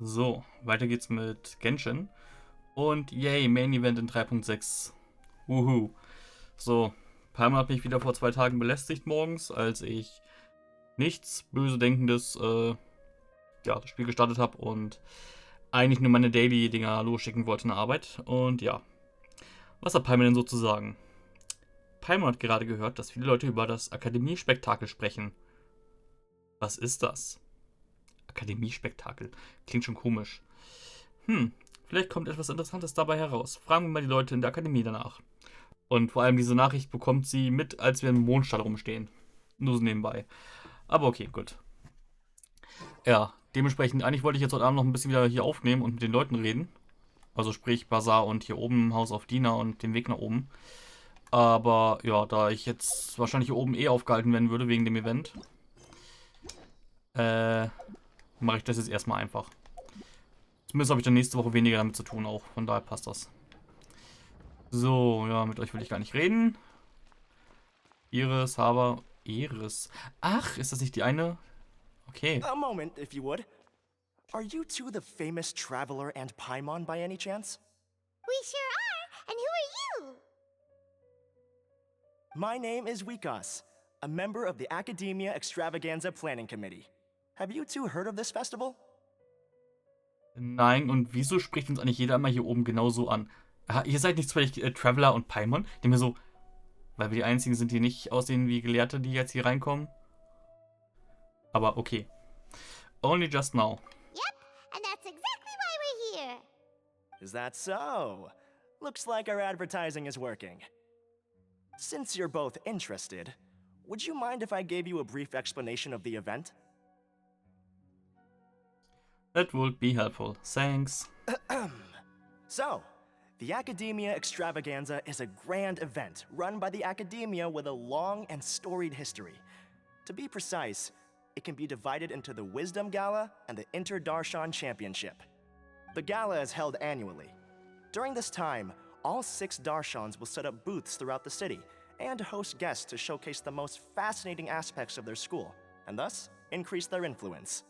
So, weiter geht's mit Genshin. Und yay, Main Event in 3.6. Wuhu. So, Palmer hat mich wieder vor 2 Tagen belästigt morgens, als ich nichts böse Denkendes das Spiel gestartet habe und eigentlich nur meine Daily-Dinger losschicken wollte in der Arbeit. Und ja, was hat Palmer denn so zu sagen? Palmer hat gerade gehört, dass viele Leute über das Akademie-Spektakel sprechen. Was ist das? Akademie-Spektakel. Klingt schon komisch. Vielleicht kommt etwas Interessantes dabei heraus. Fragen wir mal die Leute in der Akademie danach. Und vor allem diese Nachricht bekommt sie mit, als wir im Mondstall rumstehen. Nur so nebenbei. Aber okay, gut. Ja, dementsprechend, eigentlich wollte ich jetzt heute Abend noch ein bisschen wieder hier aufnehmen und mit den Leuten reden. Also sprich Bazar und hier oben im Haus auf Dina und den Weg nach oben. Aber ja, da ich jetzt wahrscheinlich hier oben aufgehalten werden würde wegen dem Event, mache ich das jetzt erstmal einfach. Zumindest habe ich dann nächste Woche weniger damit zu tun auch. Von daher passt das. So, ja, mit euch will ich gar nicht reden. Iris, Haber, Iris. Ach, ist das nicht die eine? Okay. A moment, if you would. Are you two the famous traveler and Paimon by any chance? We sure are, and who are you? My name is Wikas, a member of the Academia Extravaganza Planning Committee. Have you two heard of this festival? Nein, und wieso spricht uns eigentlich jeder immer hier oben genauso an? Aha, ihr seid nicht zufällig Traveler und Paimon? Die mir so, weil wir die einzigen sind, die nicht aussehen wie Gelehrte, die jetzt hier reinkommen. Aber okay. Only just now. Yep, and that's exactly why we're here. Is that so? Looks like our advertising is working. Since you're both interested, would you mind if I gave you a brief explanation of the event? That would be helpful. Thanks. So, the Academia Extravaganza is a grand event run by the Academia with a long and storied history. To be precise, it can be divided into the Wisdom Gala and the Inter-Darshan Championship. The gala is held annually. During this time, all 6 Darshans will set up booths throughout the city and host guests to showcase the most fascinating aspects of their school, and thus increase their influence.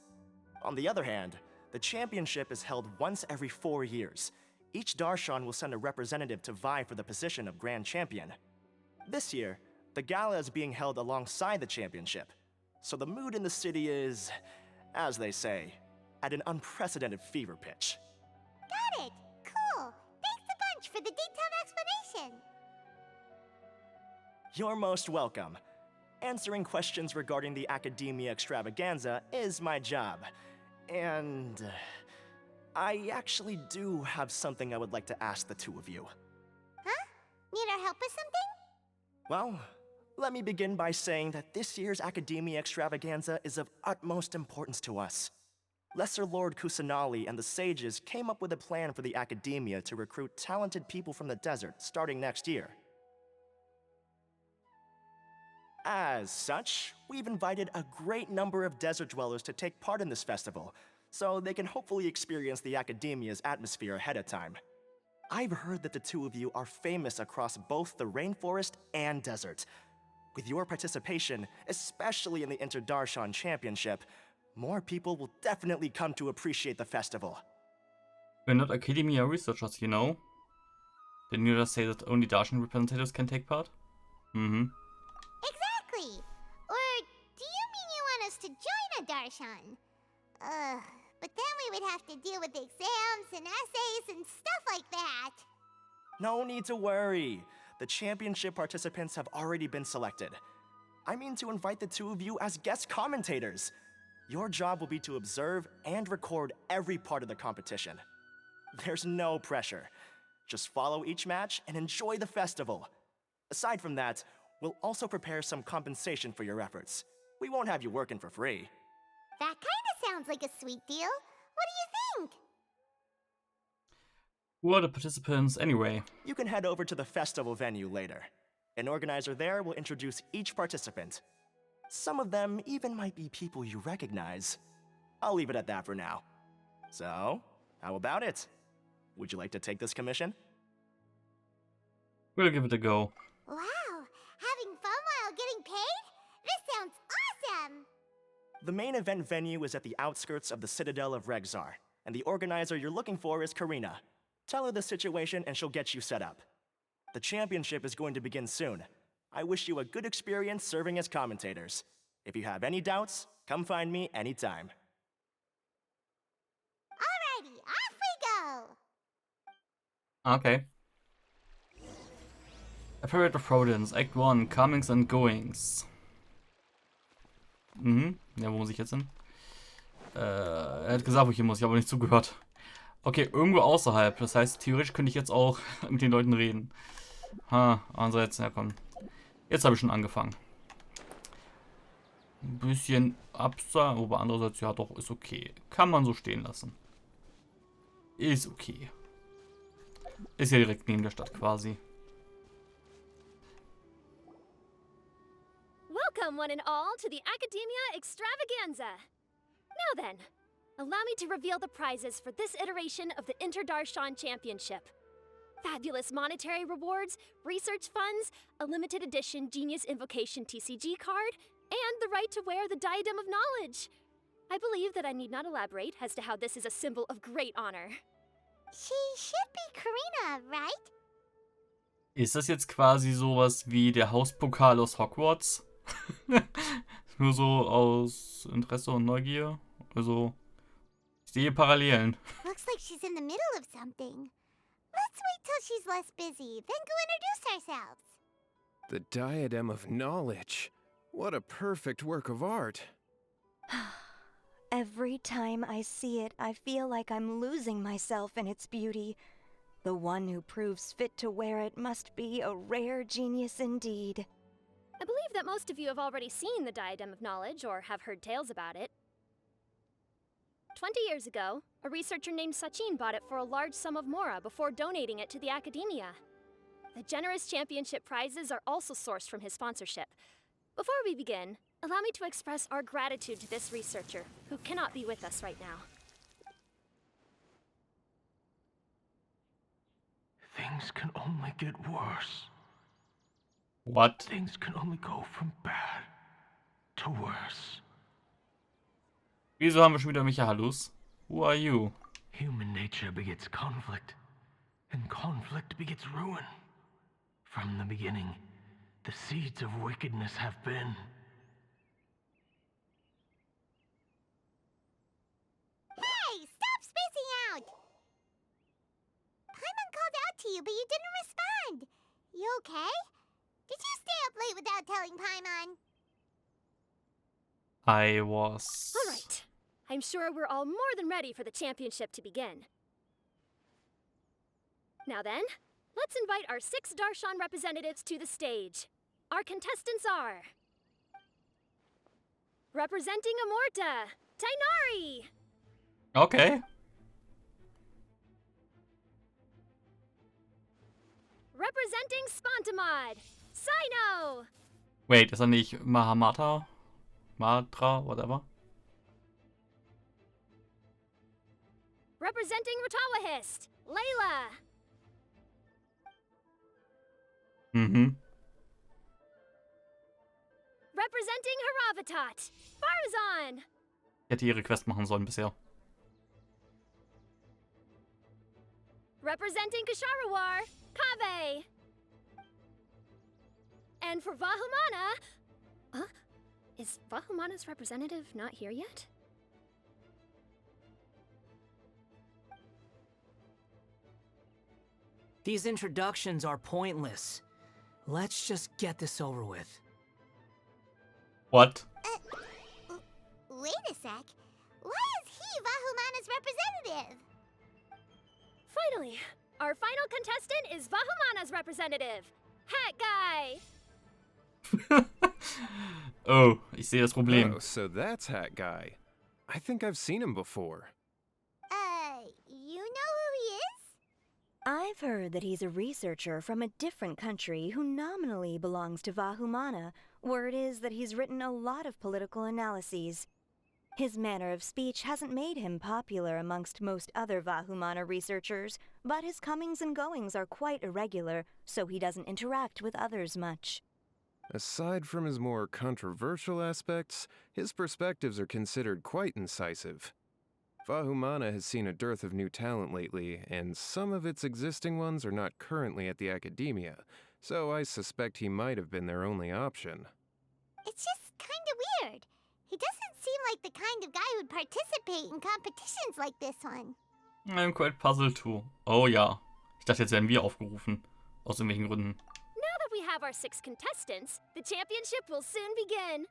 On the other hand, the championship is held once every 4 years. Each Darshan will send a representative to vie for the position of Grand Champion. This year, the gala is being held alongside the championship, so the mood in the city is, as they say, at an unprecedented fever pitch. Got it. Cool. Thanks a bunch for the detailed explanation. You're most welcome. Answering questions regarding the Academia Extravaganza is my job. And I actually do have something I would like to ask the two of you. Huh? Need our help with something? Well, let me begin by saying that this year's Academia Extravaganza is of utmost importance to us. Lesser Lord Kusanali and the sages came up with a plan for the Academia to recruit talented people from the desert starting next year. As such, we've invited a great number of desert dwellers to take part in this festival, so they can hopefully experience the Academia's atmosphere ahead of time. I've heard that the two of you are famous across both the rainforest and desert. With your participation, especially in the Inter-Darshan Championship, more people will definitely come to appreciate the festival. We're not Academia researchers, you know. Didn't you just say that only Darshan representatives can take part? Exactly. Or do you mean you want us to join a Darshan? But then we would have to deal with exams and essays and stuff like that. No need to worry. The championship participants have already been selected. I mean to invite the two of you as guest commentators. Your job will be to observe and record every part of the competition. There's no pressure. Just follow each match and enjoy the festival. Aside from that, we'll also prepare some compensation for your efforts. We won't have you working for free. That kinda sounds like a sweet deal. What do you think? Who are the participants anyway? You can head over to the festival venue later. An organizer there will introduce each participant. Some of them even might be people you recognize. I'll leave it at that for now. So, how about it? Would you like to take this commission? We'll give it a go. Wow, having fun while getting paid? This sounds awesome! The main event venue is at the outskirts of the Citadel of Regzar, and the organizer you're looking for is Karina. Tell her the situation and she'll get you set up. The championship is going to begin soon. I wish you a good experience serving as commentators. If you have any doubts, come find me anytime. Alrighty, off we go! Okay. A Period of Rodents, Act 1, Comings and Goings. Ja, wo muss ich jetzt hin? Er hat gesagt, wo ich hin muss, ich habe aber nicht zugehört. Okay, irgendwo außerhalb. Das heißt, theoretisch könnte ich jetzt auch mit den Leuten reden. Andererseits, ja komm. Jetzt habe ich schon angefangen. Ein bisschen absagen, aber andererseits, ja doch, ist okay. Kann man so stehen lassen. Ist okay. Ist ja direkt neben der Stadt quasi. Welcome, one and all, to the Academia Extravaganza. Now then, allow me to reveal the prizes for this iteration of the Inter-Darshan Championship. Fabulous monetary rewards, research funds, a limited edition Genius Invocation TCG card, and the right to wear the Diadem of Knowledge. I believe that I need not elaborate as to how this is a symbol of great honor. She should be Karina, right? Ist das jetzt quasi sowas wie der Hauspokal aus Hogwarts? Nur so aus Interesse und Neugier. Also, ich sehe Parallelen. Looks like she's in the middle of something. Let's wait till she's less busy, then go introduce ourselves. The Diadem of Knowledge. What a perfect work of art. Every time I see it, I feel like I'm losing myself in its beauty. The one who proves fit to wear it must be a rare genius indeed. I believe that most of you have already seen the Diadem of Knowledge or have heard tales about it. 20 years ago, a researcher named Sachin bought it for a large sum of mora before donating it to the Academia. The generous championship prizes are also sourced from his sponsorship. Before we begin, allow me to express our gratitude to this researcher, who cannot be with us right now. Things can only get worse. What? Things can only go from bad to worse. Wieso haben wir schon wieder Michaelus? Who are you? Human nature begets conflict, and conflict begets ruin. From the beginning, the seeds of wickedness have been. Hey, stop spacing out! Paimon called out to you, but you didn't respond. You okay? Did you stay up late without telling Paimon? I was... All right. I'm sure we're all more than ready for the championship to begin. Now then, let's invite our 6 Darshan representatives to the stage. Our contestants are... Representing Amorta, Tainari! Okay. Representing Spontamod, Sino! Wait, ist er nicht Mahamata? Matra, whatever? Representing Ratawahist, Layla! Representing Haravatat, Farzan! Ich hätte ihre Quest machen sollen bisher. Representing Kasharawar, Kave! And for Vahumana... Is Vahumana's representative not here yet? These introductions are pointless. Let's just get this over with. What? Wait a sec. Why is he Vahumana's representative? Finally, our final contestant is Vahumana's representative, Hat Guy! Oh, ich sehe das Problem. Oh, so that's Hat Guy. I think I've seen him before. You know who he is? I've heard that he's a researcher from a different country who nominally belongs to Vahumana. Word is that he's written a lot of political analyses. His manner of speech hasn't made him popular amongst most other Vahumana researchers, but his comings and goings are quite irregular, so he doesn't interact with others much. Aside from his more controversial aspects, his perspectives are considered quite incisive. Vahumana has seen a dearth of new talent lately, and some of its existing ones are not currently at the Academia, so I suspect he might have been their only option. It's just kinda weird. He doesn't seem like the kind of guy who'd participate in competitions like this one. I'm quite puzzled too. Oh ja. Ich dachte, jetzt werden wir aufgerufen. Aus irgendwelchen Gründen. Now that we have our 6 contestants, the championship will soon begin.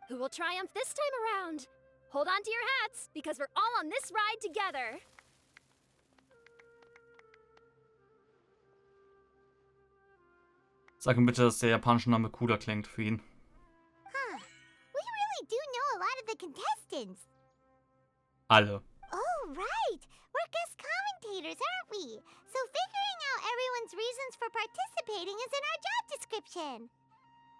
Who will triumph this time around? Hold on to your hats, because we're all on this ride together. Sag ihm bitte, dass der japanische Name cooler klingt für ihn. Huh. We really do know a lot of the contestants. Alle. Oh, right. We're guest commentators, aren't we? So figuring out everyone's reasons for participating is in our job description.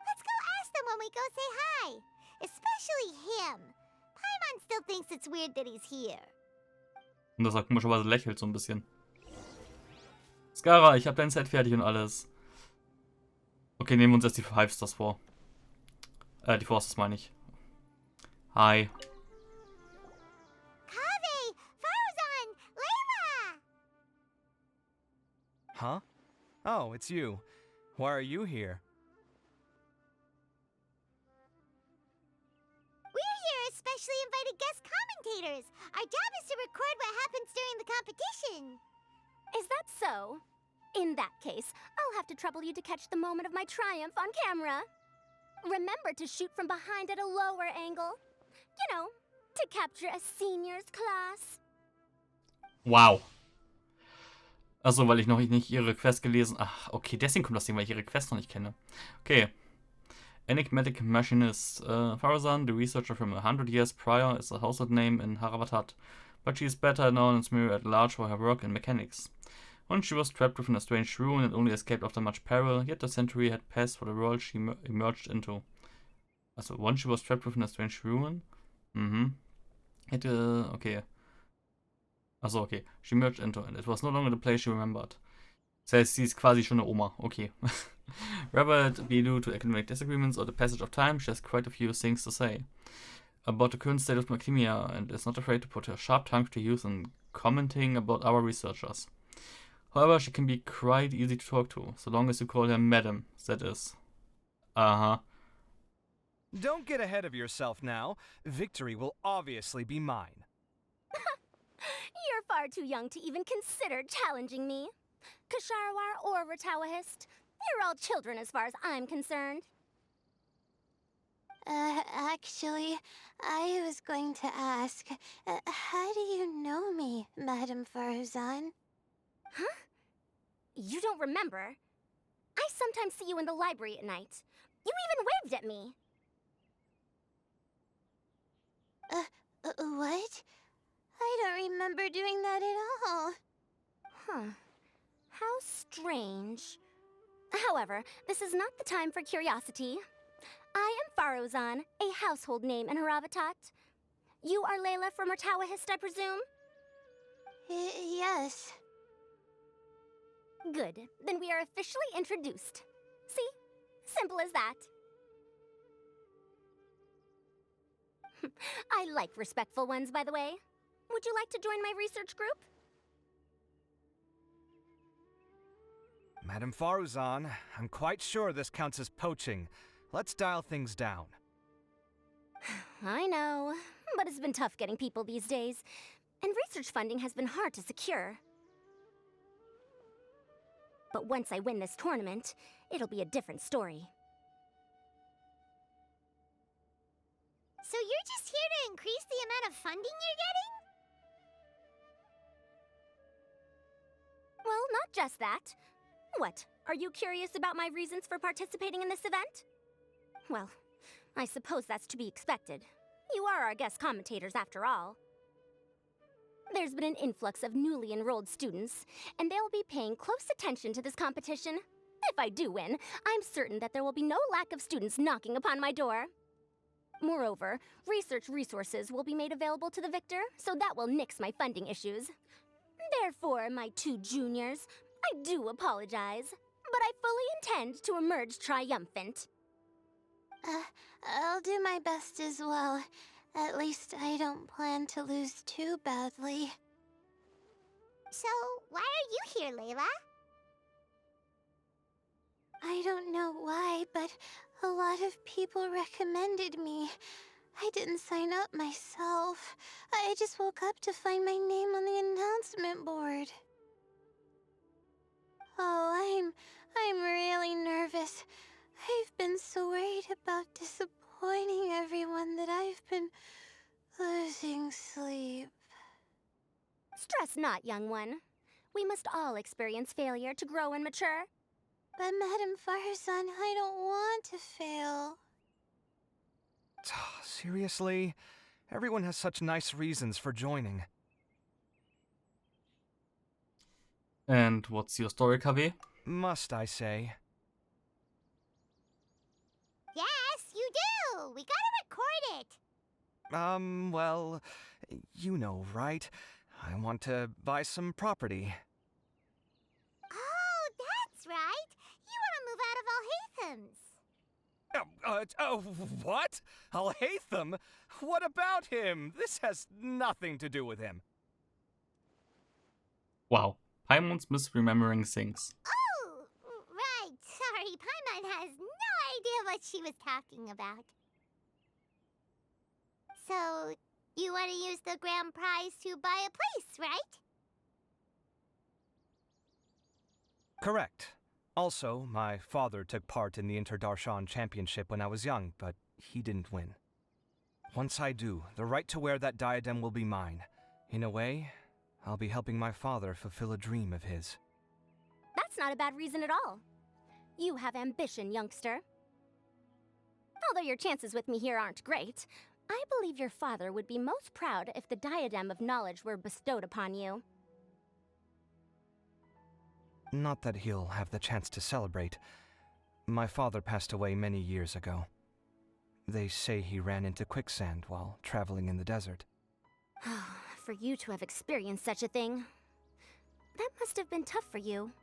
Let's go ask them when we go say hi. Especially him. Paimon still thinks it's weird that he's here. Und dass er komischerweise lächelt so ein bisschen. Skara, ich hab dein Set fertig und alles. Okay, nehmen wir uns erst die 5-Stars vor. Die 4-Stars meine ich. Hi. Kaveh, Faruzan, Layla! Huh? Oh, it's you. Why are you here? We're here as specially invited guest commentators. Our job is to record what happens during the competition. Is that so? In that case, I'll have to trouble you to catch the moment of my triumph on camera. Remember to shoot from behind at a lower angle. You know, to capture a seniors class. Wow. Achso, weil ich noch nicht ihre Quest gelesen... Ach, okay, deswegen kommt das Ding, weil ich ihre Quest noch nicht kenne. Okay. Enigmatic Machinist. Faruzan, the researcher from 100 years prior, is a household name in Haravatat, but she is better known in Smear at large for her work in mechanics. Once she was trapped within a strange ruin and only escaped after much peril, yet the century had passed for the world she emerged into. Also, once she was trapped within a strange ruin? Okay. Also, okay. She emerged into and it was no longer the place she remembered. Das heißt, sie ist quasi schon eine Oma. Okay. Whether it be due to academic disagreements or the passage of time, she has quite a few things to say about the current state of academia and is not afraid to put her sharp tongue to use in commenting about our researchers. However, she can be quite easy to talk to, so long as you call her Madam, that is. Uh-huh. Don't get ahead of yourself now. Victory will obviously be mine. You're far too young to even consider challenging me. Kasharawar or Ratawahist, you're all children as far as I'm concerned. Actually, I was going to ask, how do you know me, Madam Faruzan? Huh? You don't remember? I sometimes see you in the library at night. You even waved at me. What? I don't remember doing that at all. Huh. How strange. However, this is not the time for curiosity. I am Faruzan, a household name in Haravatat. You are Layla from Ratawahist, I presume? Yes. Good. Then we are officially introduced. See? Simple as that. I like respectful ones, by the way. Would you like to join my research group? Madam Faruzan, I'm quite sure this counts as poaching. Let's dial things down. I know, but it's been tough getting people these days, and research funding has been hard to secure. But once I win this tournament, it'll be a different story. So you're just here to increase the amount of funding you're getting? Well, not just that. What, are you curious about my reasons for participating in this event? Well, I suppose that's to be expected. You are our guest commentators after all. There's been an influx of newly enrolled students, and they'll be paying close attention to this competition. If I do win, I'm certain that there will be no lack of students knocking upon my door. Moreover, research resources will be made available to the victor, so that will nix my funding issues. Therefore, my 2 juniors, I do apologize, but I fully intend to emerge triumphant. I'll do my best as well. At least I don't plan to lose too badly. So, why are you here, Layla? I don't know why, but a lot of people recommended me. I didn't sign up myself. I just woke up to find my name on the announcement board. Oh, I'm really nervous. I've been so worried about disappointing everyone that I've been losing sleep. Stress not, young one. We must all experience failure to grow and mature. But Madame Farzan, I don't want to fail. Seriously? Everyone has such nice reasons for joining. And what's your story, KW? Must I say? Yes, you do! We gotta record it! Well, you know, right? I want to buy some property. Oh, that's right! You want to move out of Alhatham's. What? Alhaitham? What about him? This has nothing to do with him. Wow, Paimon's misremembering things. Oh, right. Sorry, Paimon has no idea what she was talking about. So, you want to use the grand prize to buy a place, right? Correct. Also, my father took part in the Interdarshan Championship when I was young, but he didn't win. Once I do, the right to wear that diadem will be mine. In a way, I'll be helping my father fulfill a dream of his. That's not a bad reason at all. You have ambition, youngster. Although your chances with me here aren't great, I believe your father would be most proud if the diadem of knowledge were bestowed upon you. Not that he'll have the chance to celebrate. My father passed away many years ago. They say he ran into quicksand while traveling in the desert. For you to have experienced such a thing, that must have been tough for you.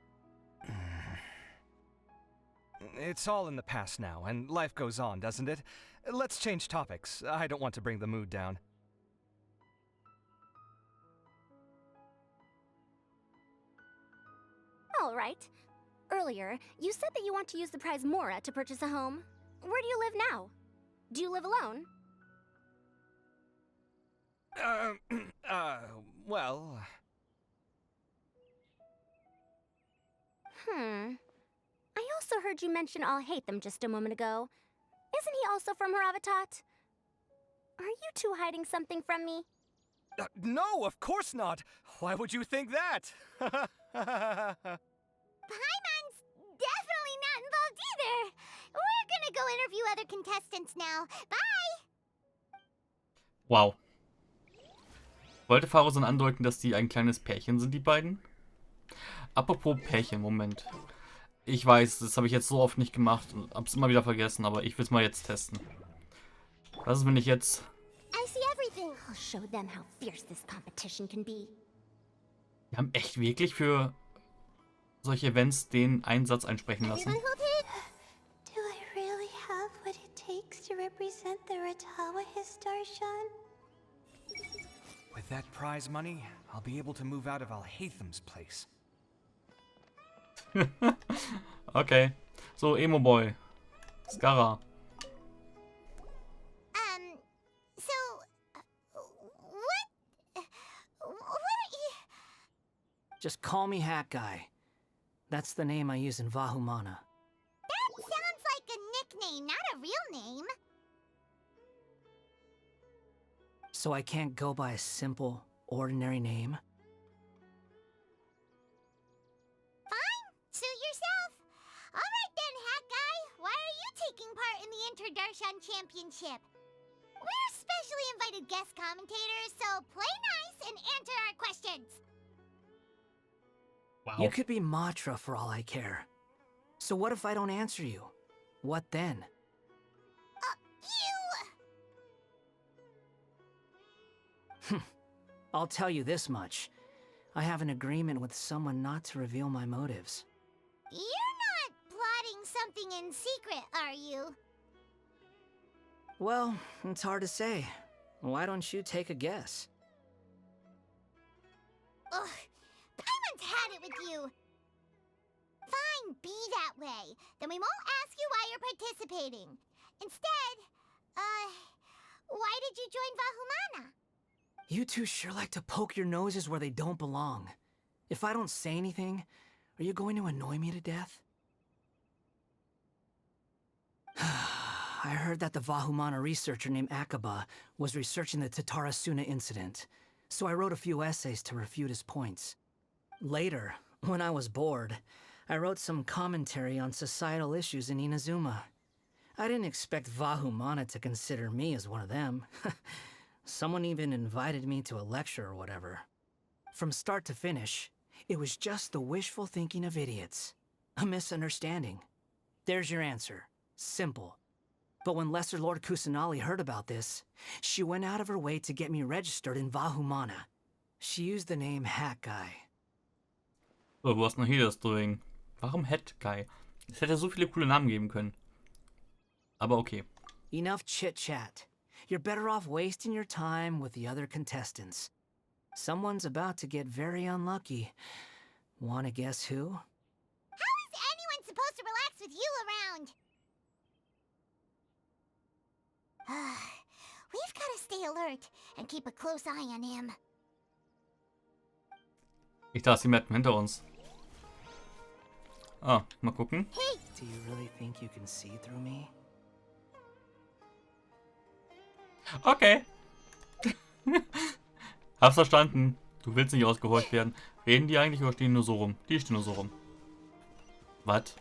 It's all in the past now, and life goes on, doesn't it? Let's change topics. I don't want to bring the mood down. All right. Earlier, you said that you want to use the prize Mora to purchase a home. Where do you live now? Do you live alone? Well... I also heard you mention Alhaitham just a moment ago. Isn't he also from Haravatat? Are you two hiding something from me? No, of course not! Why would you think that? Paimon's definitely not involved either! We're gonna go interview other contestants now. Bye! Wow. Wollte Farzan andeuten, dass die ein kleines Pärchen sind, die beiden? Apropos Pärchen, Moment. Ich weiß, das habe ich jetzt so oft nicht gemacht und hab's immer wieder vergessen, aber ich will es mal jetzt testen. Was ist, wenn ich jetzt... I see everything. I'll show them how fierce this competition can be. Wir haben echt wirklich für solche Events den Einsatz einsprechen lassen. Everyone hold it. Do I really have what it takes to represent the Ratawa Histarshan? With that prize money, I'll be able to move out of Alhaitham's place. Okay. So, Emo Boy. Skara. What are you... Just call me Hat Guy. That's the name I use in Vahumana. That sounds like a nickname, not a real name. So I can't go by a simple, ordinary name? Fine, suit yourself. Alright then, Hat Guy, why are you taking part in the Interdarshan Championship? We're specially invited guest commentators, so play nice and answer our questions. Wow. You could be Matra for all I care. So what if I don't answer you? What then? I'll tell you this much. I have an agreement with someone not to reveal my motives. You're not plotting something in secret, are you? Well, it's hard to say. Why don't you take a guess? Ugh, Paimon's had it with you. Fine, be that way. Then we won't ask you why you're participating. Instead, why did you join Vahumana? You two sure like to poke your noses where they don't belong. If I don't say anything, are you going to annoy me to death? I heard that the Vahumana researcher named Akaba was researching the Tatarasuna incident, so I wrote a few essays to refute his points. Later, when I was bored, I wrote some commentary on societal issues in Inazuma. I didn't expect Vahumana to consider me as one of them. Someone even invited me to a lecture or whatever. From start to finish, it was just the wishful thinking of idiots. A misunderstanding. There's your answer. Simple. But when Lesser Lord Kusanali heard about this, she went out of her way to get me registered in Vahumana. She used the name Hat Guy. So, wo hast du noch hier das Ding? Warum Hat Guy? Es hätte so viele coole Namen geben können. Aber okay. Enough chit-chat. You're better off wasting your time with the other contestants. Someone's about to get very unlucky. Wanna guess who? How is anyone supposed to relax with you around? We've got to stay alert and keep a close eye on him. Ich dachte, die Mappen hinter uns. Ah, mal gucken. Hey! Do you really think you can see through me? Okay. Hab's verstanden. Du willst nicht ausgehorcht werden. Reden die eigentlich oder stehen nur so rum? Die stehen nur so rum. Was?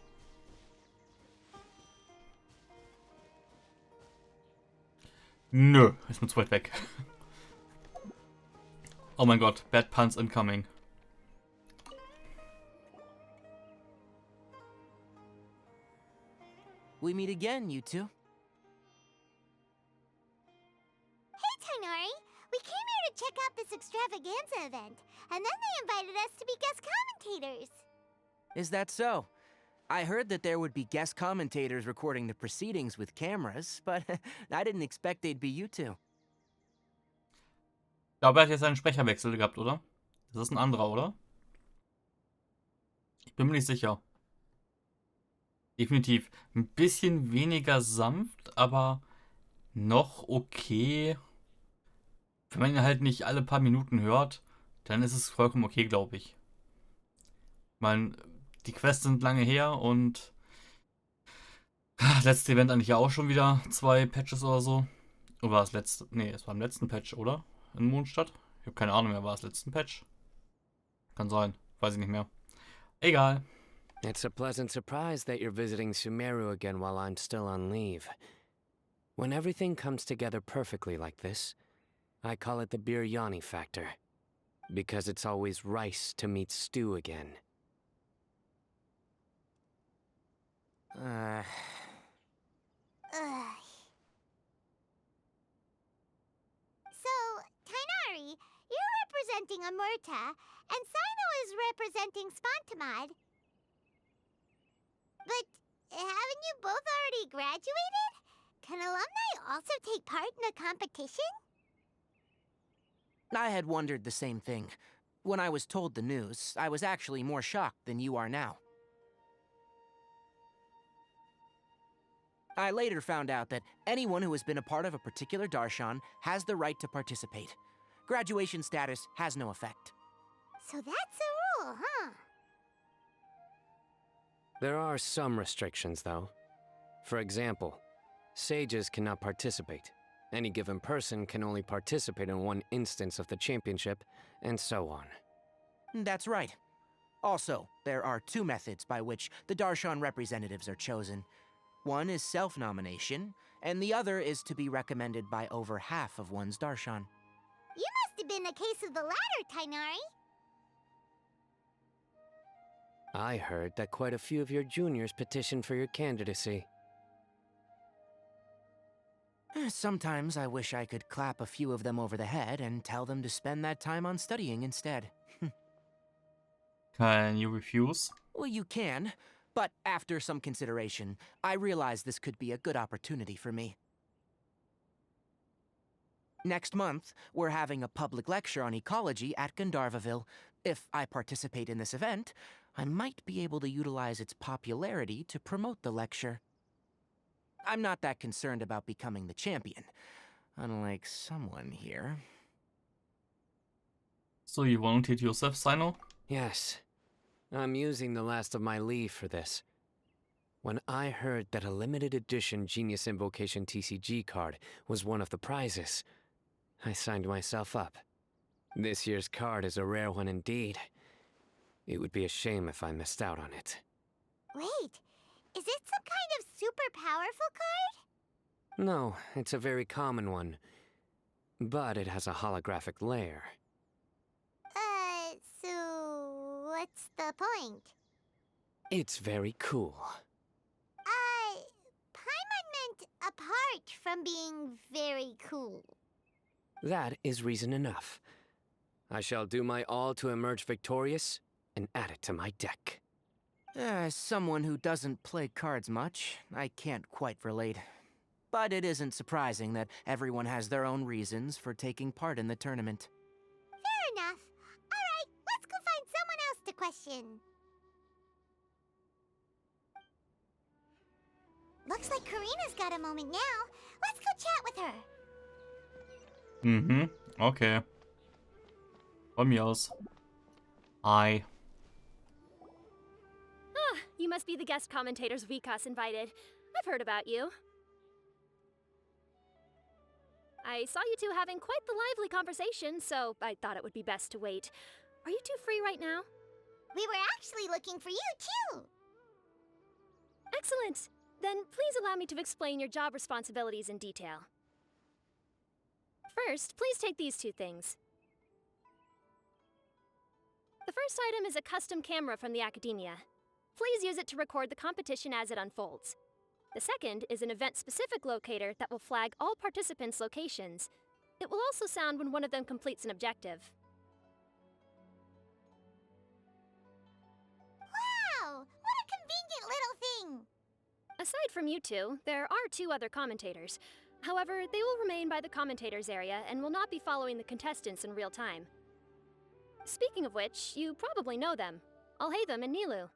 Nö, ist mir zu weit weg. Oh mein Gott, Bad Puns incoming. We meet again, you two. Hey, Tainari! We came here to check out this extravaganza event, and then they invited us to be guest commentators. Is that so? I heard that there would be guest commentators recording the proceedings with cameras, but I didn't expect they'd be you two. Ich glaube, er hat jetzt einen Sprecherwechsel gehabt, oder? Das ist ein anderer, oder? Ich bin mir nicht sicher. Definitiv. Ein bisschen weniger sanft, aber noch okay. Wenn man ihn halt nicht alle paar Minuten hört, dann ist es vollkommen okay, glaube ich. Ich meine, die Quests sind lange her und das letzte Event eigentlich auch schon wieder 2 Patches oder so. Oder war es letzte? Nee, es war im letzten Patch, oder? In Mondstadt? Ich habe keine Ahnung mehr, war es letzten Patch? Kann sein, weiß ich nicht mehr. Egal. It's a pleasant surprise that you're visiting Sumeru again while I'm still on leave. When everything comes together perfectly like this, I call it the biryani factor. Because it's always rice to meet stew again. Ugh. So, Tainari, you're representing Amurta, and Sino is representing Spontamod. But haven't you both already graduated? Can alumni also take part in a competition? I had wondered the same thing. When I was told the news, I was actually more shocked than you are now. I later found out that anyone who has been a part of a particular darshan has the right to participate. Graduation status has no effect. So that's the rule, huh? There are some restrictions, though. For example, sages cannot participate. Any given person can only participate in one instance of the championship, and so on. That's right. Also, there are 2 methods by which the darshan representatives are chosen. One is self-nomination, and the other is to be recommended by over half of one's darshan. You must have been a case of the latter, Tainari. I heard that quite a few of your juniors petitioned for your candidacy. Sometimes I wish I could clap a few of them over the head and tell them to spend that time on studying instead. Can you refuse? Well, you can, but after some consideration, I realized this could be a good opportunity for me. Next month, we're having a public lecture on ecology at Gandharvaville. If I participate in this event, I might be able to utilize its popularity to promote the lecture. I'm not that concerned about becoming the champion, unlike someone here. So you volunteered yourself, Sino? Yes. I'm using the last of my leave for this. When I heard that a limited edition Genius Invocation TCG card was one of the prizes, I signed myself up. This year's card is a rare one indeed. It would be a shame if I missed out on it. Wait, is it some kind of super powerful card? No, it's a very common one. But it has a holographic layer. So what's the point? It's very cool. Paimon meant apart from being very cool. That is reason enough. I shall do my all to emerge victorious and add it to my deck. As someone who doesn't play cards much, I can't quite relate. But it isn't surprising that everyone has their own reasons for taking part in the tournament. Fair enough. Alright, let's go find someone else to question. Looks like Karina's got a moment now. Let's go chat with her. Okay. Von mir aus. Hi. Ah, you must be the guest commentators Vikas invited. I've heard about you. I saw you two having quite the lively conversation, so I thought it would be best to wait. Are you two free right now? We were actually looking for you, too. Excellent. Then please allow me to explain your job responsibilities in detail. First, please take these two things. The first item is a custom camera from the Academia. Please use it to record the competition as it unfolds. The second is an event-specific locator that will flag all participants' locations. It will also sound when one of them completes an objective. Wow, what a convenient little thing. Aside from you two, there are two other commentators. However, they will remain by the commentators area and will not be following the contestants in real time. Speaking of which, you probably know them. Alhaitham and Nilu.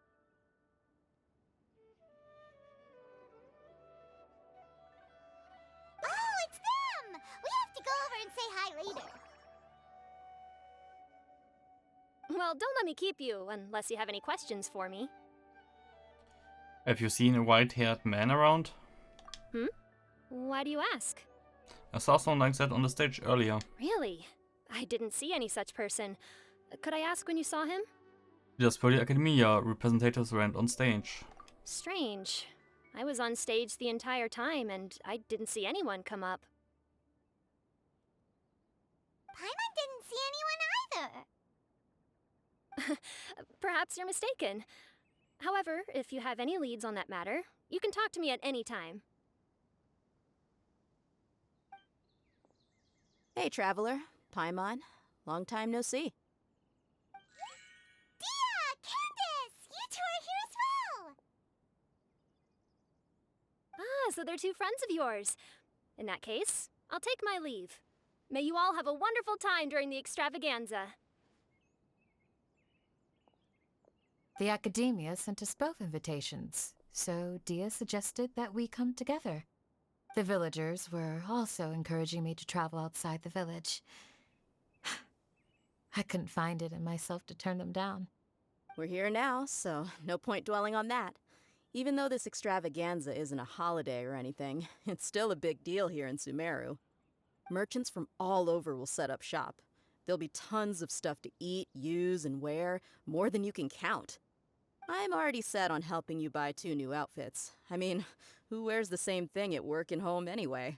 Oh, it's them! We have to go over and say hi later. Well, don't let me keep you, unless you have any questions for me. Have you seen a white-haired man around? Why do you ask? I saw someone like that on the stage earlier. Really? I didn't see any such person. Could I ask when you saw him? Just for the Academia, representatives went on stage. Strange. I was on stage the entire time, and I didn't see anyone come up. Paimon didn't see anyone either. Perhaps you're mistaken. However, if you have any leads on that matter, you can talk to me at any time. Hey, Traveler. Paimon. Long time no see. Dia! Candace! You two are here as well! Ah, so they're two friends of yours. In that case, I'll take my leave. May you all have a wonderful time during the extravaganza. The Academia sent us both invitations, so Dia suggested that we come together. The villagers were also encouraging me to travel outside the village. I couldn't find it in myself to turn them down. We're here now, so no point dwelling on that. Even though this extravaganza isn't a holiday or anything, it's still a big deal here in Sumeru. Merchants from all over will set up shop. There'll be tons of stuff to eat, use, and wear, more than you can count. I'm already set on helping you buy 2 new outfits. I mean, who wears the same thing at work and home anyway?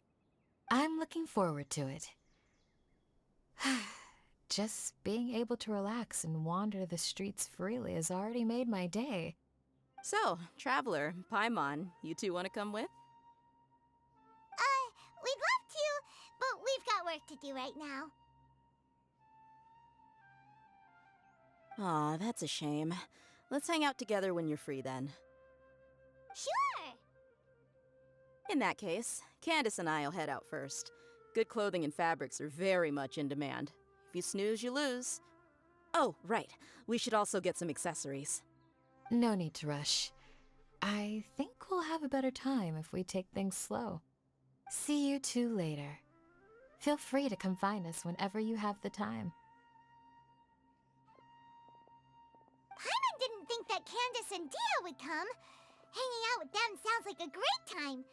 I'm looking forward to it. Just being able to relax and wander the streets freely has already made my day. So, Traveler, Paimon, you two want to come with? We'd love to, but we've got work to do right now. Aw, that's a shame. Let's hang out together when you're free then. Sure! In that case, Candace and I'll head out first. Good clothing and fabrics are very much in demand. If you snooze, you lose. Oh, right. We should also get some accessories. No need to rush. I think we'll have a better time if we take things slow. See you two later. Feel free to come find us whenever you have the time. Paimon didn't think that Candace and Dia would come. Hanging out with them sounds like a great time.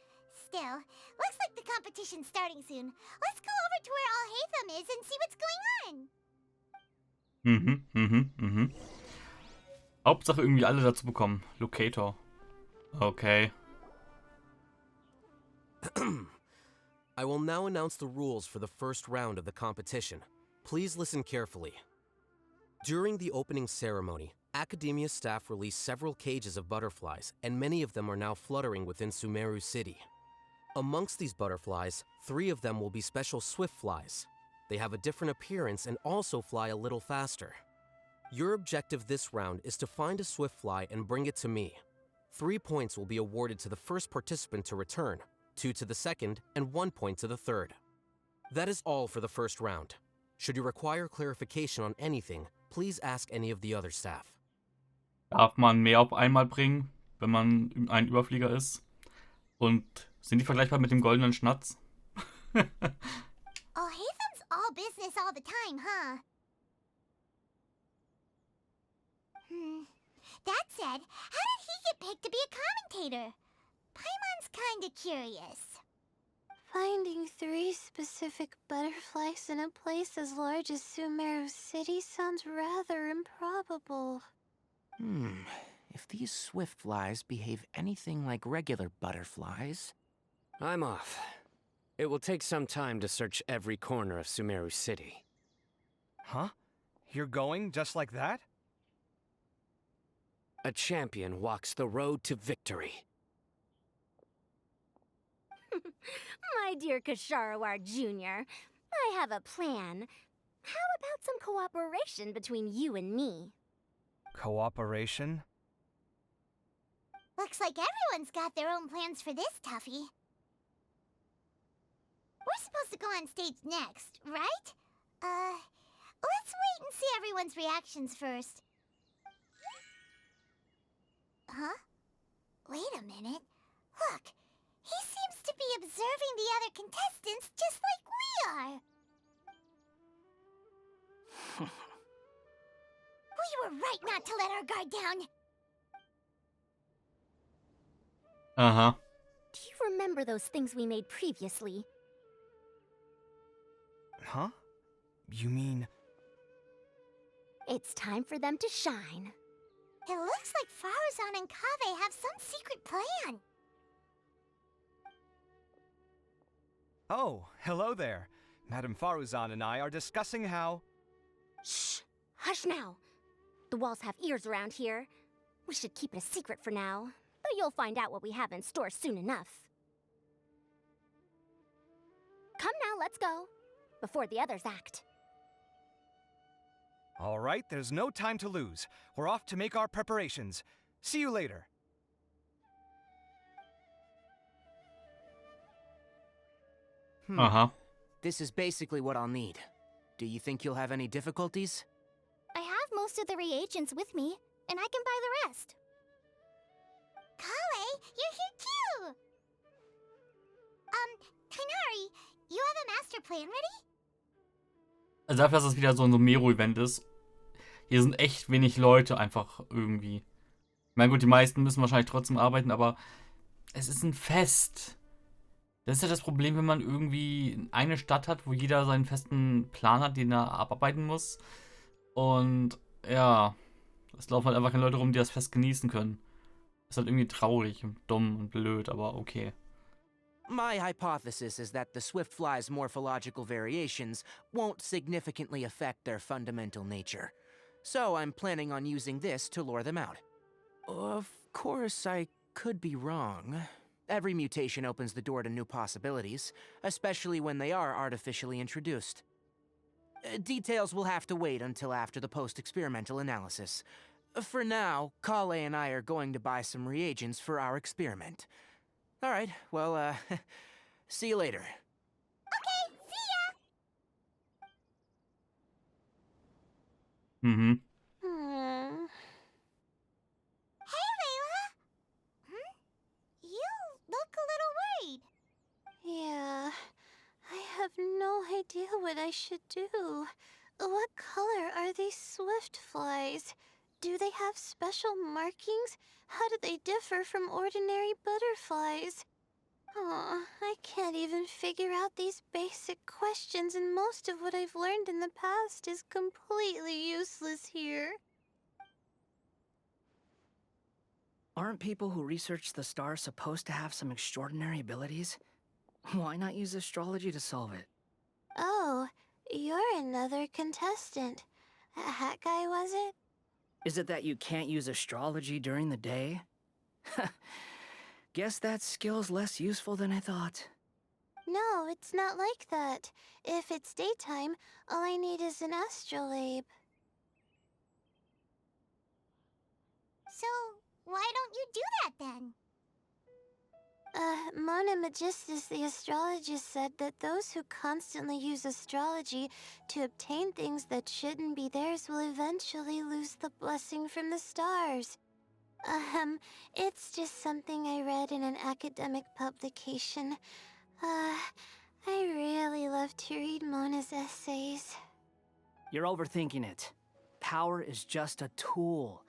Still, looks like the competition's starting soon. Let's go over to where Alhaitham is and see what's going on. Hauptsache irgendwie alle dazu bekommen. Locator. Okay. I will now announce the rules for the first round of the competition. Please listen carefully. During the opening ceremony, Academia staff released several cages of butterflies, and many of them are now fluttering within Sumeru City. Amongst these butterflies, 3 of them will be special swift flies. They have a different appearance and also fly a little faster. Your objective this round is to find a swift fly and bring it to me. 3 points will be awarded to the first participant to return, 2 to the second, and 1 point to the third. That is all for the first round. Should you require clarification on anything, please ask any of the other staff. Darf man mehr auf einmal bringen, wenn man ein Überflieger ist? Und sind die vergleichbar mit dem goldenen Schnatz? Alhaitham's all business all the time, huh? That said, how did he get picked to be a commentator? Paimon's kinda curious. Finding 3 specific butterflies in a place as large as Sumeru City sounds rather improbable. If these swift flies behave anything like regular butterflies... I'm off. It will take some time to search every corner of Sumeru City. Huh? You're going just like that? A champion walks the road to victory. My dear Kasharawar Jr., I have a plan. How about some cooperation between you and me? Cooperation? Looks like everyone's got their own plans for this, Tuffy. We're supposed to go on stage next, right? Let's wait and see everyone's reactions first. Huh? Wait a minute. Look, he seems to be observing the other contestants just like we are. We were right not to let our guard down. Uh-huh. Do you remember those things we made previously? Huh? You mean... It's time for them to shine. It looks like Faruzan and Kaveh have some secret plan. Oh, hello there. Madame Faruzan and I are discussing how... Shh! Hush now! The walls have ears around here. We should keep it a secret for now, but you'll find out what we have in store soon enough. Come now, let's go. Before the others act. All right, there's no time to lose. We're off to make our preparations. See you later. Uh-huh. This is basically what I'll need. Do you think you'll have any difficulties? I have most of the reagents with me, and I can buy the rest. Kale, you're here too! Kainari, you have a master plan ready? Also dafür, dass es wieder so ein Mero-Event ist. Hier sind echt wenig Leute einfach irgendwie. Ich meine, gut, die meisten müssen wahrscheinlich trotzdem arbeiten, aber es ist ein Fest. Das ist ja das Problem, wenn man irgendwie eine Stadt hat, wo jeder seinen festen Plan hat, den er abarbeiten muss. Und ja, es laufen halt einfach keine Leute rum, die das Fest genießen können. Ist halt irgendwie traurig und dumm und blöd, aber okay. My hypothesis is that the swift fly's morphological variations won't significantly affect their fundamental nature. So I'm planning on using this to lure them out. Of course, I could be wrong. Every mutation opens the door to new possibilities, especially when they are artificially introduced. Details will have to wait until after the post-experimental analysis. For now, Kale and I are going to buy some reagents for our experiment. All right, well, see you later. Okay, see Mhm. Hmm. Hey, Layla! You look a little worried. Yeah, I have no idea what I should do. What color are these swift flies? Do they have special markings? How do they differ from ordinary butterflies? Oh, I can't even figure out these basic questions, and most of what I've learned in the past is completely useless here. Aren't people who research the stars supposed to have some extraordinary abilities? Why not use astrology to solve it? Oh, you're another contestant. That guy, was it? Is it that you can't use astrology during the day? Guess that skill's less useful than I thought. No, it's not like that. If it's daytime, all I need is an astrolabe. So, why don't you do that then? Mona Magistus, the astrologist, said that those who constantly use astrology to obtain things that shouldn't be theirs will eventually lose the blessing from the stars. It's just something I read in an academic publication. I really love to read Mona's essays. You're overthinking it. Power is just a tool.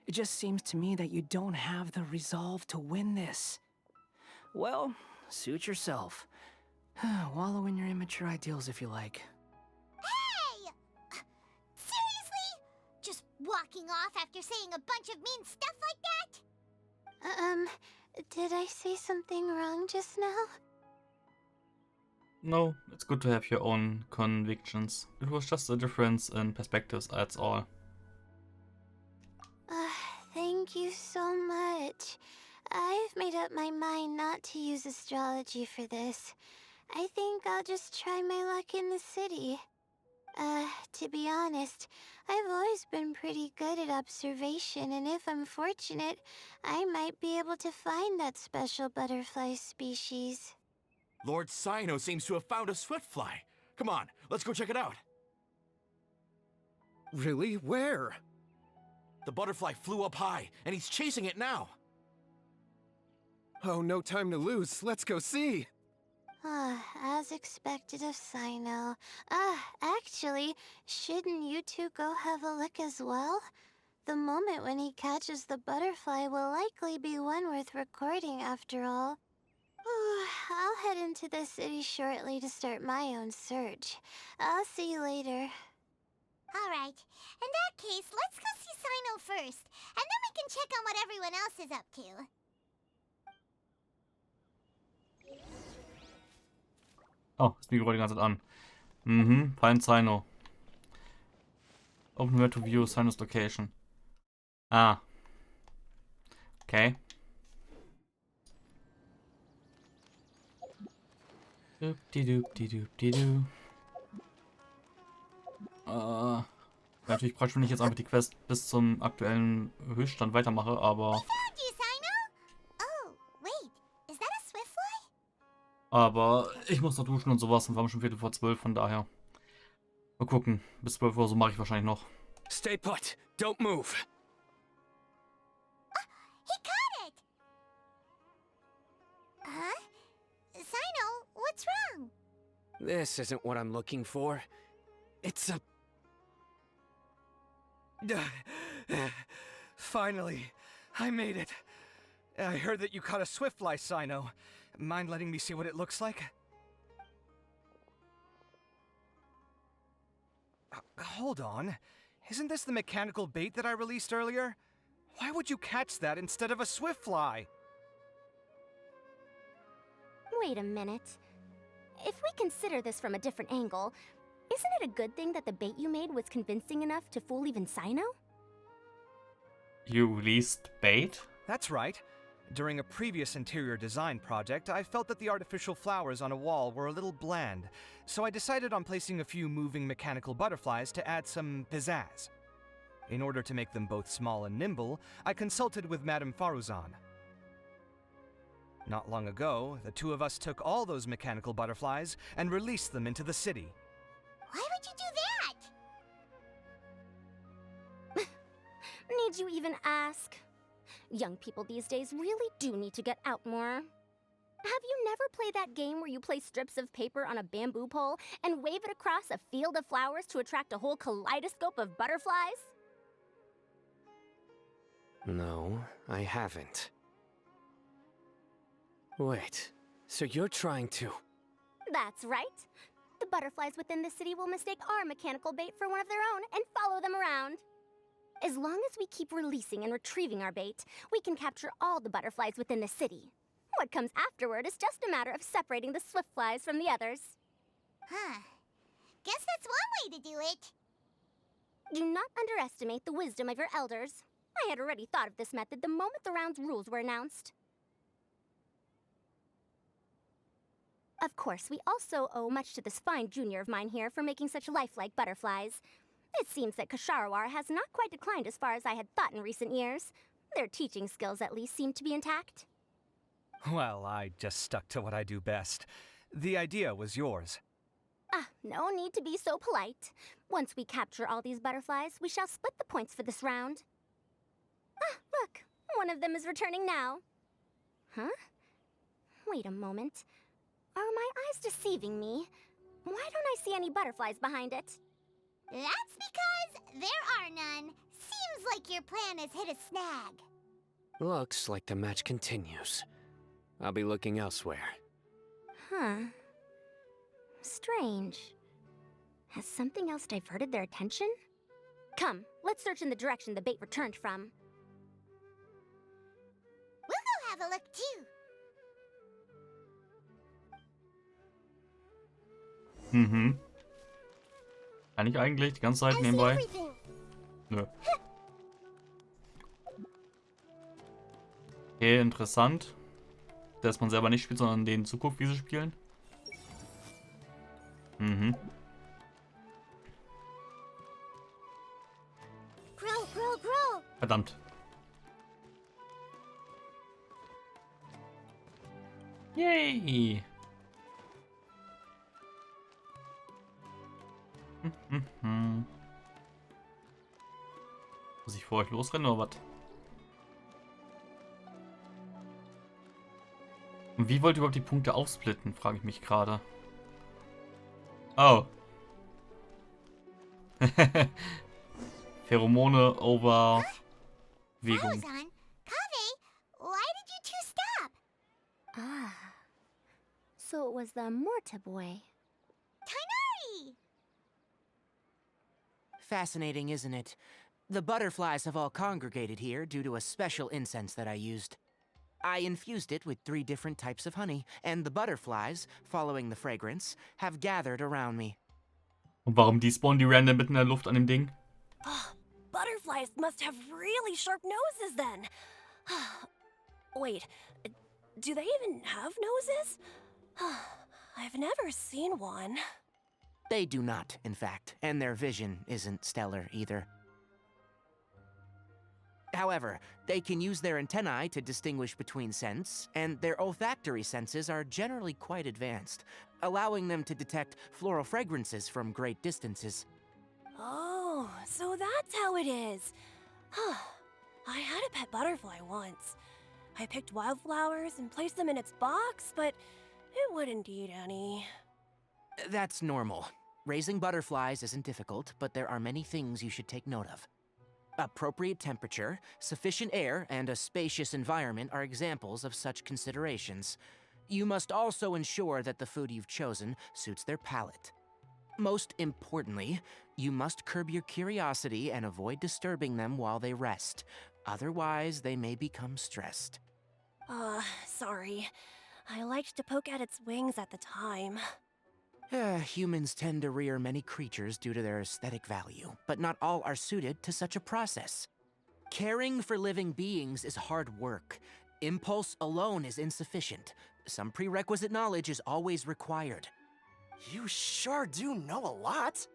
It just seems to me that you don't have the resolve to win this. Well, suit yourself. Wallow in your immature ideals if you like. Hey! Seriously? Just walking off after saying a bunch of mean stuff like that? Did I say something wrong just now? No, it's good to have your own convictions. It was just a difference in perspectives, that's all. Thank you so much. I've made up my mind not to use astrology for this. I think I'll just try my luck in the city. To be honest, I've always been pretty good at observation, and if I'm fortunate, I might be able to find that special butterfly species. Lord Sino seems to have found a swiftfly. Come on, let's go check it out. Really? Where? The butterfly flew up high, and he's chasing it now. Oh, no time to lose. Let's go see. As expected of Sino. Actually, shouldn't you two go have a look as well? The moment when he catches the butterfly will likely be one worth recording after all. I'll head into the city shortly to start my own search. I'll see you later. Alright, in that case, let's go see Sino first, and then we can check on what everyone else is up to. Oh, das Mikro die ganze Zeit an. Find Sino. Open where to view Sino's location. Ah. Okay. Doop-di-doop-di-doop-di-doo. Wäre natürlich praktisch, wenn ich jetzt einfach die Quest bis zum aktuellen Höchststand weitermache, aber... Aber ich muss noch duschen und sowas und wir haben schon 11:45, von daher. Mal gucken. Bis 12 Uhr so mache ich wahrscheinlich noch. Stay put. Don't move. He caught it! Huh? Sino, what's wrong? This isn't what I'm looking for. It's a... Finally, I made it. I heard that you caught a swiftfly, Sino. Mind letting me see what it looks like? Hold on. Isn't this the mechanical bait that I released earlier? Why would you catch that instead of a swiftfly? Wait a minute. If we consider this from a different angle, isn't it a good thing that the bait you made was convincing enough to fool even Sino? You released bait? That's right. During a previous interior design project, I felt that the artificial flowers on a wall were a little bland, so I decided on placing a few moving mechanical butterflies to add some pizzazz. In order to make them both small and nimble, I consulted with Madame Faruzan. Not long ago, the two of us took all those mechanical butterflies and released them into the city. Why would you do that? Did you even ask? Young people these days really do need to get out more. Have you never played that game where you place strips of paper on a bamboo pole and wave it across a field of flowers to attract a whole kaleidoscope of butterflies? No, I haven't. Wait, so you're trying to... That's right. The butterflies within the city will mistake our mechanical bait for one of their own and follow them around. As long as we keep releasing and retrieving our bait, we can capture all the butterflies within the city. What comes afterward is just a matter of separating the swift flies from the others. Huh. Guess that's one way to do it. Do not underestimate the wisdom of your elders. I had already thought of this method the moment the round's rules were announced. Of course, we also owe much to this fine junior of mine here for making such lifelike butterflies. It seems that Kasharawar has not quite declined as far as I had thought in recent years. Their teaching skills at least seem to be intact. Well, I just stuck to what I do best. The idea was yours. No need to be so polite. Once we capture all these butterflies, we shall split the points for this round. Look, one of them is returning now. Huh? Wait a moment. Are my eyes deceiving me? Why don't I see any butterflies behind it? That's because there are none. Seems like your plan has hit a snag. Looks like the match continues. I'll be looking elsewhere. Huh. Strange. Has something else diverted their attention? Come, let's search in the direction the bait returned from. We'll go have a look too. Kann ich eigentlich die ganze Zeit nebenbei? Nö. Okay, interessant. Dass man selber nicht spielt, sondern denen zuguckt, wie sie spielen. Verdammt. Yay! Muss ich vor euch losrennen oder was? Und wie wollt ihr überhaupt die Punkte aufsplitten, frage ich mich gerade. Oh. Pheromone over Bewegung. Why did you two stop? So it was the Morta boy. Tainari! Fascinating, isn't it? The butterflies have all congregated here due to a special incense that I used. I infused it with 3 different types of honey, and the butterflies, following the fragrance, have gathered around me. Und warum despawnen die random mitten in der Luft an dem Ding? Butterflies must have really sharp noses then. Wait, do they even have noses? I've never seen one. They do not, in fact, and their vision isn't stellar either. However, they can use their antennae to distinguish between scents, and their olfactory senses are generally quite advanced, allowing them to detect floral fragrances from great distances. Oh, so that's how it is. I had a pet butterfly once. I picked wildflowers and placed them in its box, but it wouldn't eat any. That's normal. Raising butterflies isn't difficult, but there are many things you should take note of. Appropriate temperature, sufficient air, and a spacious environment are examples of such considerations. You must also ensure that the food you've chosen suits their palate. Most importantly, you must curb your curiosity and avoid disturbing them while they rest. Otherwise, they may become stressed. Sorry. I liked to poke at its wings at the time. Humans tend to rear many creatures due to their aesthetic value, but not all are suited to such a process. Caring for living beings is hard work. Impulse alone is insufficient. Some prerequisite knowledge is always required. You sure do know a lot.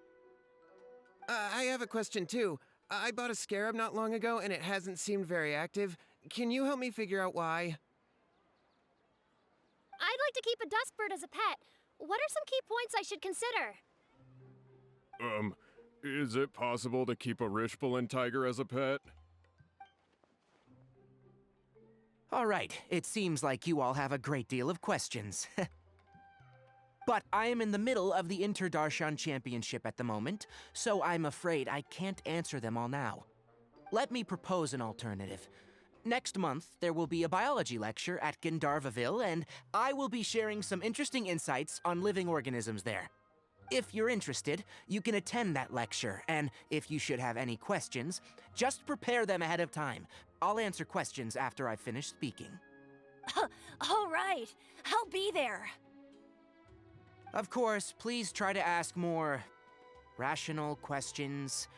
I have a question too. I bought a scarab not long ago and it hasn't seemed very active. Can you help me figure out why? I'd like to keep a dustbird as a pet. What are some key points I should consider? Is it possible to keep a Richbulin tiger as a pet? All right, it seems like you all have a great deal of questions. But I am in the middle of the Inter-Darshan Championship at the moment, so I'm afraid I can't answer them all now. Let me propose an alternative. Next month, there will be a biology lecture at Gandharvaville, and I will be sharing some interesting insights on living organisms there. If you're interested, you can attend that lecture, and if you should have any questions, just prepare them ahead of time. I'll answer questions after I've finished speaking. All right, I'll be there. Of course, please try to ask more rational questions.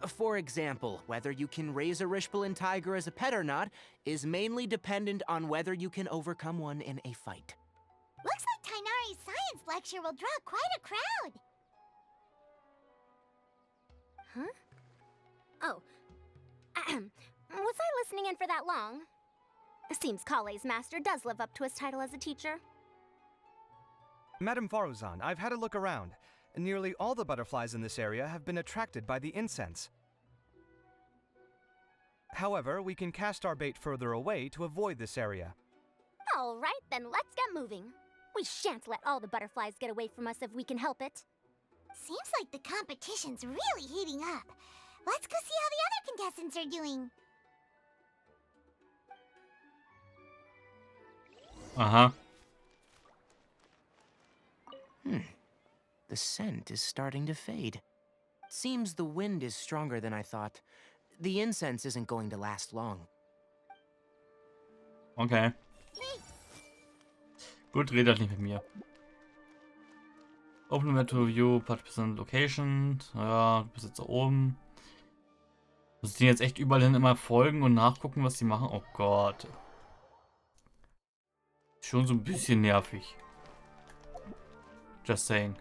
For example, whether you can raise a Rishpalin tiger as a pet or not is mainly dependent on whether you can overcome one in a fight. Looks like Tainari's science lecture will draw quite a crowd. Huh? Oh. Was I listening in for that long? Seems Kale's master does live up to his title as a teacher. Madame Faruzan, I've had a look around. Nearly all the butterflies in this area have been attracted by the incense. However, we can cast our bait further away to avoid this area. All right, then let's get moving. We shan't let all the butterflies get away from us if we can help it. Seems like the competition's really heating up. Let's go see how the other contestants are doing. Aha. The scent is starting to fade. Seems the wind is stronger than I thought. The incense isn't going to last long. Okay. Gut, redet nicht mit mir. Open map to view, participant location. Ja, du bist jetzt da oben. Muss ich denen jetzt echt überall hin immer folgen und nachgucken, was die machen? Oh Gott. Schon so ein bisschen nervig. Just saying.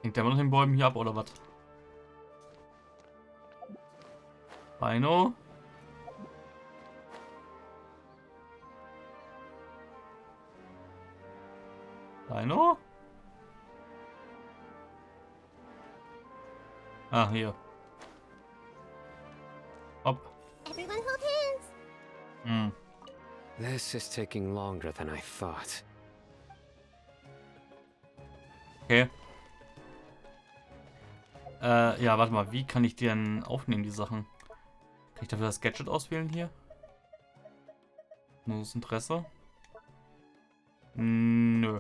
Hängt der immer noch den Bäumen hier ab, oder was? Rhino? Rhino? Ah, hier. Hopp. Everyone hold hands. Hm. This is taking longer than I thought. Okay. Ja, warte mal, wie kann ich die denn aufnehmen, die Sachen? Kann ich dafür das Gadget auswählen hier? Nur das Interesse? Nö.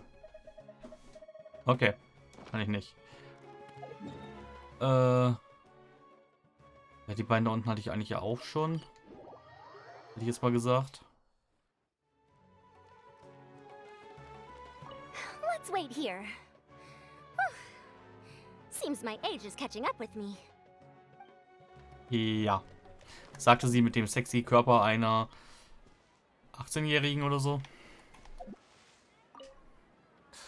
Okay. Kann ich nicht. Ja, die beiden da unten hatte ich eigentlich ja auch schon. Hätte ich jetzt mal gesagt. Let's wait here. Whew. Seems my age is catching up with me. Ja. Sagte sie mit dem sexy Körper einer 18-Jährigen oder so.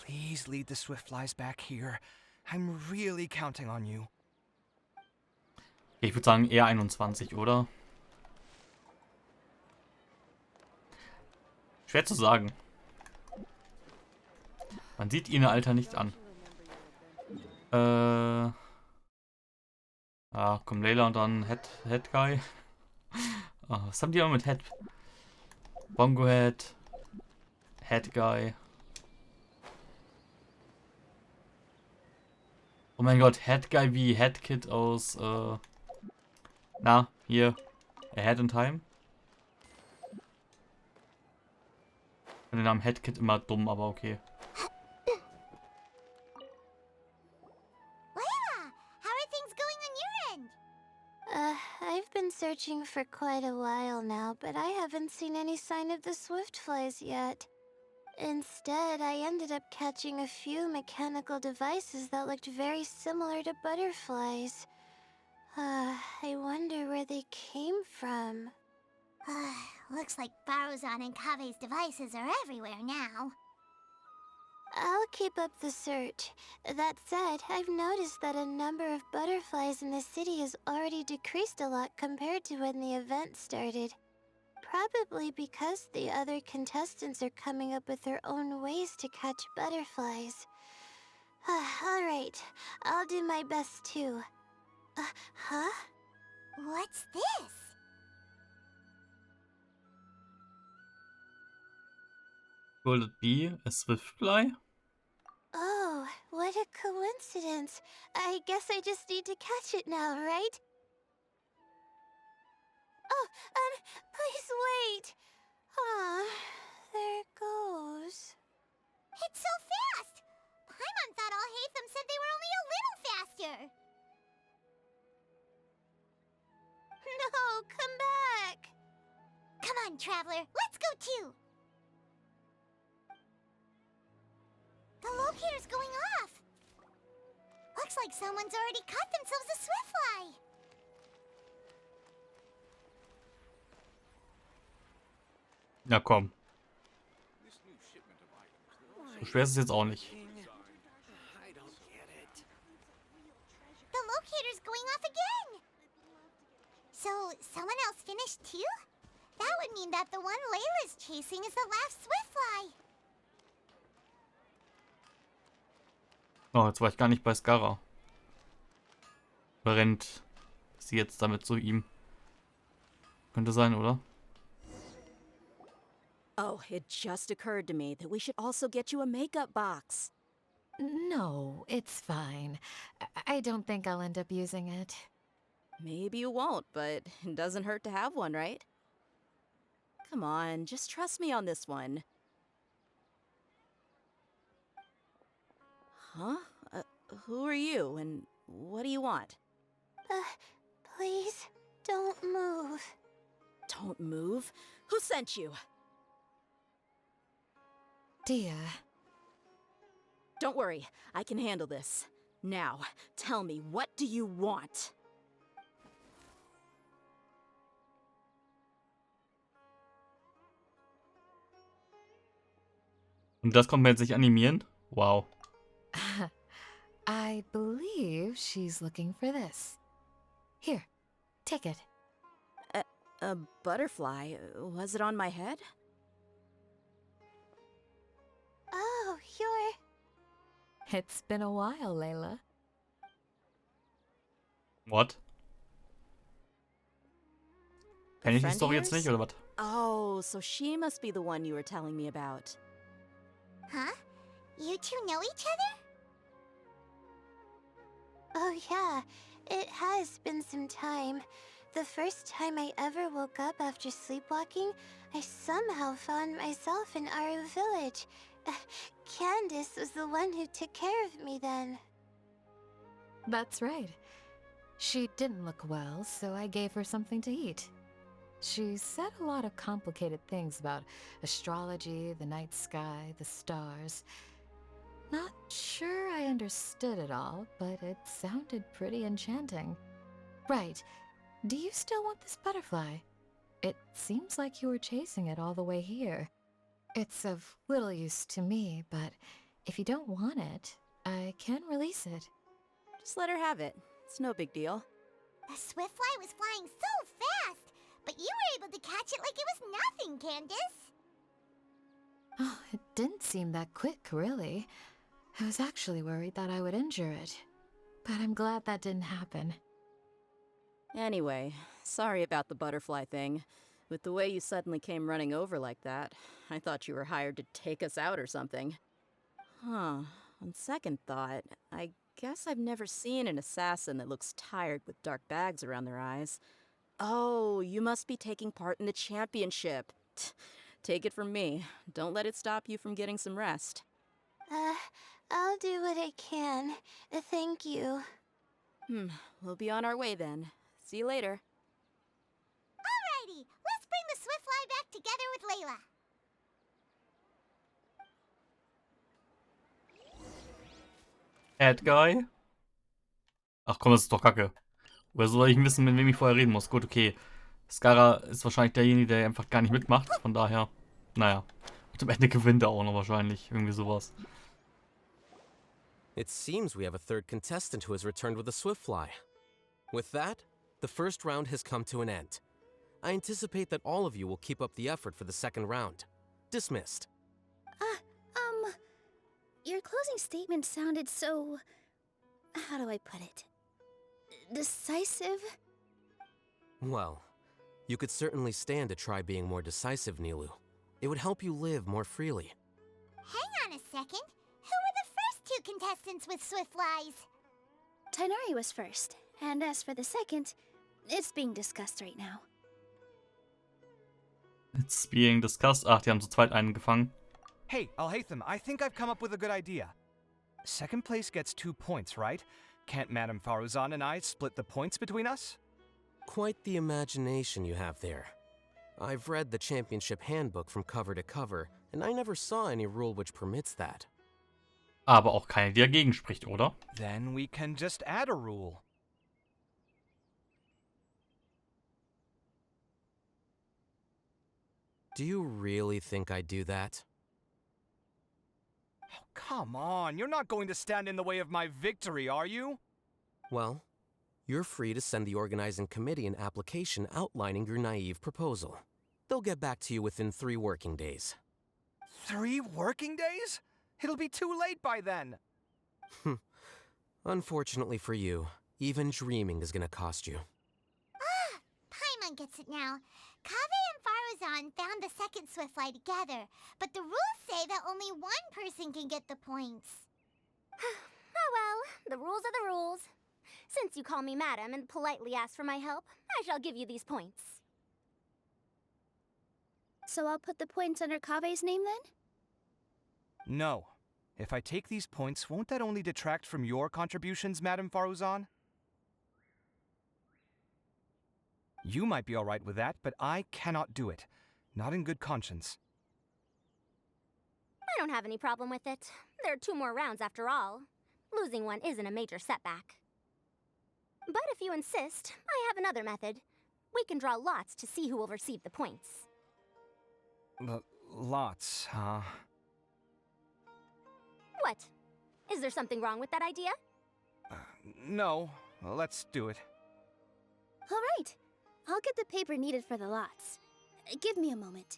Please lead the Swiftflies back here. I'm really counting on you. Ich würde sagen eher 21, oder? Schwer zu sagen. Man sieht ihr Alter nicht an. Ah, komm, Layla und dann Head Guy. Ah, was haben die immer mit Head? Bongo Head. Head Guy. Oh mein Gott, Head Guy wie Head Kid aus, na, hier. Ahead in Time. Ich finde den Namen Head Kid immer dumm, aber okay. Layla, how are things going on your end? I've been searching for quite a while now, but I haven't seen any sign of the Swiftflies yet. Instead, I ended up catching a few mechanical devices that looked very similar to butterflies. I wonder where they came from. Looks like Faruzan and Kave's devices are everywhere now. I'll keep up the search. That said, I've noticed that a number of butterflies in the city has already decreased a lot compared to when the event started. Probably because the other contestants are coming up with their own ways to catch butterflies. Alright, I'll do my best too. Huh? What's this? Could it be a swiftfly? Oh, what a coincidence. I guess I just need to catch it now, right? Oh, please wait. Ah, there it goes. It's so fast! Paimon thought all Hatham said they were only a little faster! No, come back! Come on, Traveler, let's go too! The locator's going off! Looks like someone's already caught themselves a swiftfly! Na komm. So schwer ist es jetzt auch nicht. The locator's going off again! So, someone else finished too? That would mean that the one Layla's chasing is the last swiftfly. Oh, jetzt war ich gar nicht bei Skara. Rennt sie jetzt damit zu ihm? Könnte sein, oder? Oh, it just occurred to me that we should also get you a makeup box. No, it's fine. I don't think I'll end up using it. Maybe you won't, but it doesn't hurt to have one, right? Come on, just trust me on this one. Huh? Who are you, and what do you want? Please, don't move. Don't move? Who sent you? Dia. Don't worry, I can handle this. Now, tell me, what do you want? Und das kommt mir jetzt nicht animieren? Wow. I believe she's looking for this. Here, take it. A butterfly? Was it on my head? Oh, you're... It's been a while, Layla. What? Kenn ich die friend Story jetzt yours? nicht, oder was? Oh, so she must be the one you were telling me about. Huh? You two know each other? Oh yeah, it has been some time. The first time I ever woke up after sleepwalking, I somehow found myself in our village. Candace was the one who took care of me then. That's right. She didn't look well, so I gave her something to eat. She said a lot of complicated things about astrology, the night sky, the stars. Not sure I understood it all, but it sounded pretty enchanting. Right. Do you still want this butterfly? It seems like you were chasing it all the way here. It's of little use to me, but if you don't want it, I can release it. Just let her have it. It's no big deal. The swiftfly was flying so fast, but you were able to catch it like it was nothing, Candace. Oh, it didn't seem that quick, really. I was actually worried that I would injure it. But I'm glad that didn't happen. Anyway, sorry about the butterfly thing. With the way you suddenly came running over like that, I thought you were hired to take us out or something. Huh. On second thought, I guess I've never seen an assassin that looks tired with dark bags around their eyes. Oh, you must be taking part in the championship. Take it from me. Don't let it stop you from getting some rest. I'll do what I can. Thank you. We'll be on our way then. See you later. Alrighty, let's bring the swiftfly back together with Layla. Bad Guy? Ach komm, das ist doch kacke. Woher soll ich wissen, mit wem ich vorher reden muss? Gut, okay. Skara ist wahrscheinlich derjenige, der einfach gar nicht mitmacht. Von daher, naja. Und am Ende gewinnt er auch noch wahrscheinlich. Irgendwie sowas. It seems we have a third contestant who has returned with a swiftfly. With that, the first round has come to an end. I anticipate that all of you will keep up the effort for the second round. Dismissed. Your closing statement sounded so... how do I put it? Decisive? Well, you could certainly stand to try being more decisive, Nilu. It would help you live more freely. Hang on a second. Who were the first two contestants with swift flies? Tainari was first, and as for the second, it's being discussed right now. It's being discussed. Ach, die haben zu zweit einen gefangen. Hey, Alhaitham, I think I've come up with a good idea. Second place gets 2 points, right? Can't Madame Faruzan and I split the points between us? Quite the imagination you have there. I've read the championship handbook from cover to cover, and I never saw any rule which permits that. Aber auch keine, die dagegen spricht, oder? Then we can just add a rule. Do you really think I'd do that? Oh, come on, you're not going to stand in the way of my victory, are you? Well, you're free to send the organizing committee an application outlining your naive proposal. They'll get back to you within 3 working days. 3 working days? It'll be too late by then. Unfortunately for you, even dreaming is gonna cost you. Ah, Paimon gets it now. Kaveh and Faruzan found the second Swiftfly together, but the rules say that only one person can get the points. Oh well, the rules are the rules. Since you call me madam and politely ask for my help, I shall give you these points. So I'll put the points under Kave's name then? No. If I take these points, won't that only detract from your contributions, Madame Faruzan? You might be alright with that, but I cannot do it. Not in good conscience. I don't have any problem with it. There are 2 more rounds after all. Losing one isn't a major setback. But if you insist, I have another method. We can draw lots to see who will receive the points. Lots, huh? What? Is there something wrong with that idea? No. Well, let's do it. All right. I'll get the paper needed for the lots. Give me a moment.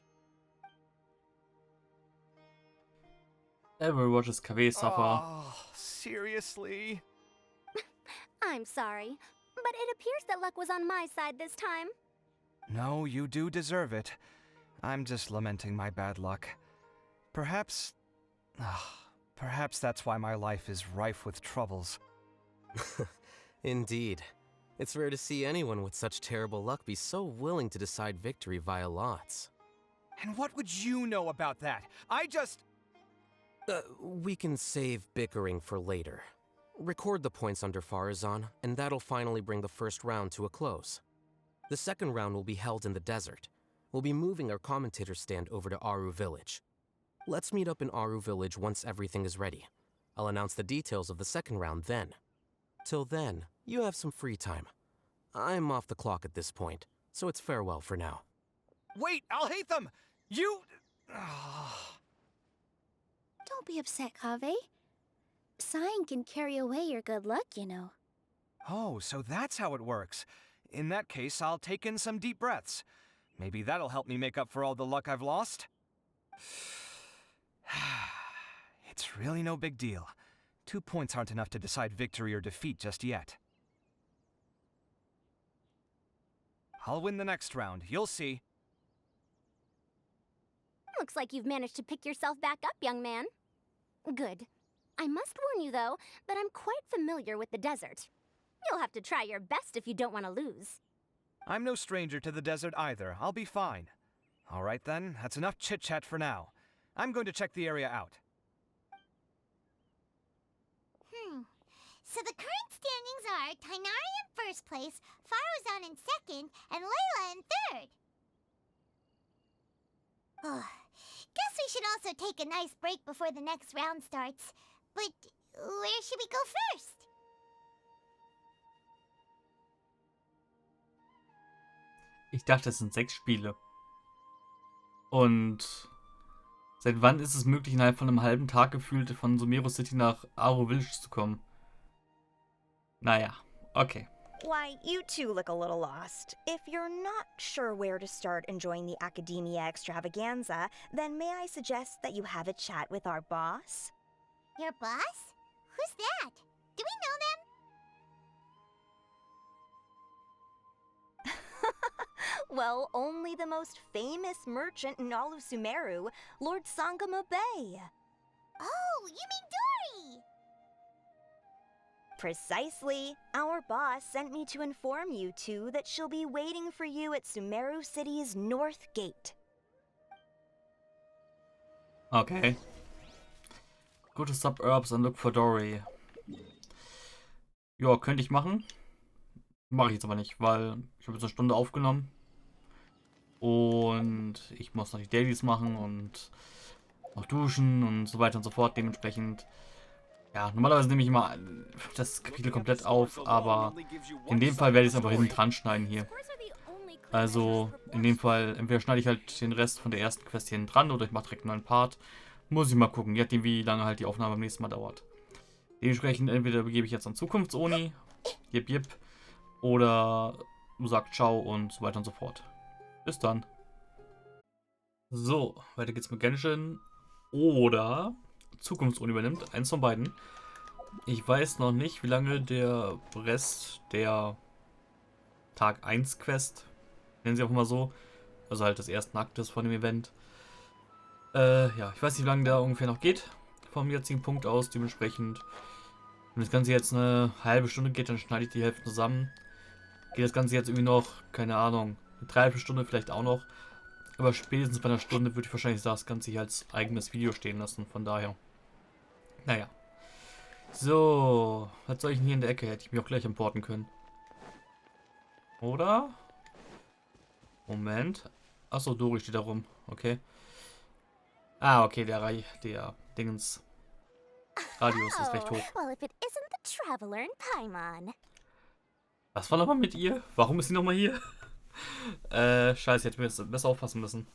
Ever watches Kaveh suffer. Oh, seriously? I'm sorry, but it appears that luck was on my side this time. No, you do deserve it. I'm just lamenting my bad luck. Perhaps that's why my life is rife with troubles. Indeed. It's rare to see anyone with such terrible luck be so willing to decide victory via lots. And what would you know about that? We can save bickering for later. Record the points under Faruzan, and that'll finally bring the first round to a close. The second round will be held in the desert. We'll be moving our commentator stand over to Aru Village. Let's meet up in Aru Village once everything is ready. I'll announce the details of the second round then. Till then, you have some free time. I'm off the clock at this point, so it's farewell for now. Wait, Alhaitham! You... Don't be upset, Kaveh. Sighing can carry away your good luck, you know. Oh, so that's how it works. In that case, I'll take in some deep breaths. Maybe that'll help me make up for all the luck I've lost. It's really no big deal. 2 points aren't enough to decide victory or defeat just yet. I'll win the next round, you'll see. Looks like you've managed to pick yourself back up, young man. Good. I must warn you, though, that I'm quite familiar with the desert. You'll have to try your best if you don't want to lose. I'm no stranger to the desert either. I'll be fine. All right then, that's enough chit-chat for now. I'm going to check the area out. So the current standings are Tainari in first place, Faruzan in second, and Layla in third. Guess we should also take a nice break before the next round starts. But where should we go first? Ich dachte, es sind 6 Spiele. Und seit wann ist es möglich, innerhalb von einem halben Tag gefühlt von Sumeru City nach Aru Village zu kommen? Naja, okay. Why, you two look a little lost. If you're not sure where to start enjoying the Academia extravaganza, then may I suggest that you have a chat with our boss? Your boss? Who's that? Do we know them? Well, only the most famous merchant in all of Sumeru, Lord Sangamo Bay. Oh, you mean Dory! Precisely. Our boss sent me to inform you two that she'll be waiting for you at Sumeru City's North Gate. Okay. Go to suburbs and look for Dory. Ja, könnte ich machen. Mache ich jetzt aber nicht, weil ich habe jetzt eine Stunde aufgenommen. Und ich muss noch die Dailies machen und noch duschen und so weiter und so fort. Dementsprechend, ja, normalerweise nehme ich immer das Kapitel komplett auf, aber in dem Fall werde ich es einfach hinten dran schneiden hier. Also in dem Fall, entweder schneide ich halt den Rest von der ersten Quest hier hinten dran oder ich mache direkt einen neuen Part. Muss ich mal gucken, je nachdem wie lange halt die Aufnahme beim nächsten Mal dauert. Dementsprechend entweder begebe ich jetzt an Zukunfts-Oni, jip, oder sagt Ciao und so weiter und so fort. Bis dann. So, weiter geht's mit Genshin oder Zukunfts-Uni übernimmt. Eins von beiden. Ich weiß noch nicht, wie lange der Rest der Tag 1 Quest, nennen sie auch mal so, also halt des ersten Aktes von dem Event. Ja, ich weiß nicht, wie lange der ungefähr noch geht, vom jetzigen Punkt aus. Dementsprechend, wenn das Ganze jetzt eine halbe Stunde geht, dann schneide ich die Hälfte zusammen. Geht das Ganze jetzt irgendwie noch, keine Ahnung, eine Dreiviertelstunde vielleicht auch noch. Aber spätestens bei einer Stunde würde ich wahrscheinlich das Ganze hier als eigenes Video stehen lassen. Von daher. Naja. So. Was soll ich denn hier in der Ecke? Hätte ich mich auch gleich importen können. Oder? Moment. Achso, Dori steht da rum. Okay. Ah, okay, der Dingens. Radius ist recht hoch. Well, if it isn't the traveler in Paimon. Was war nochmal mit ihr? Warum ist sie nochmal hier? Scheiße, hätte mir jetzt besser aufpassen müssen.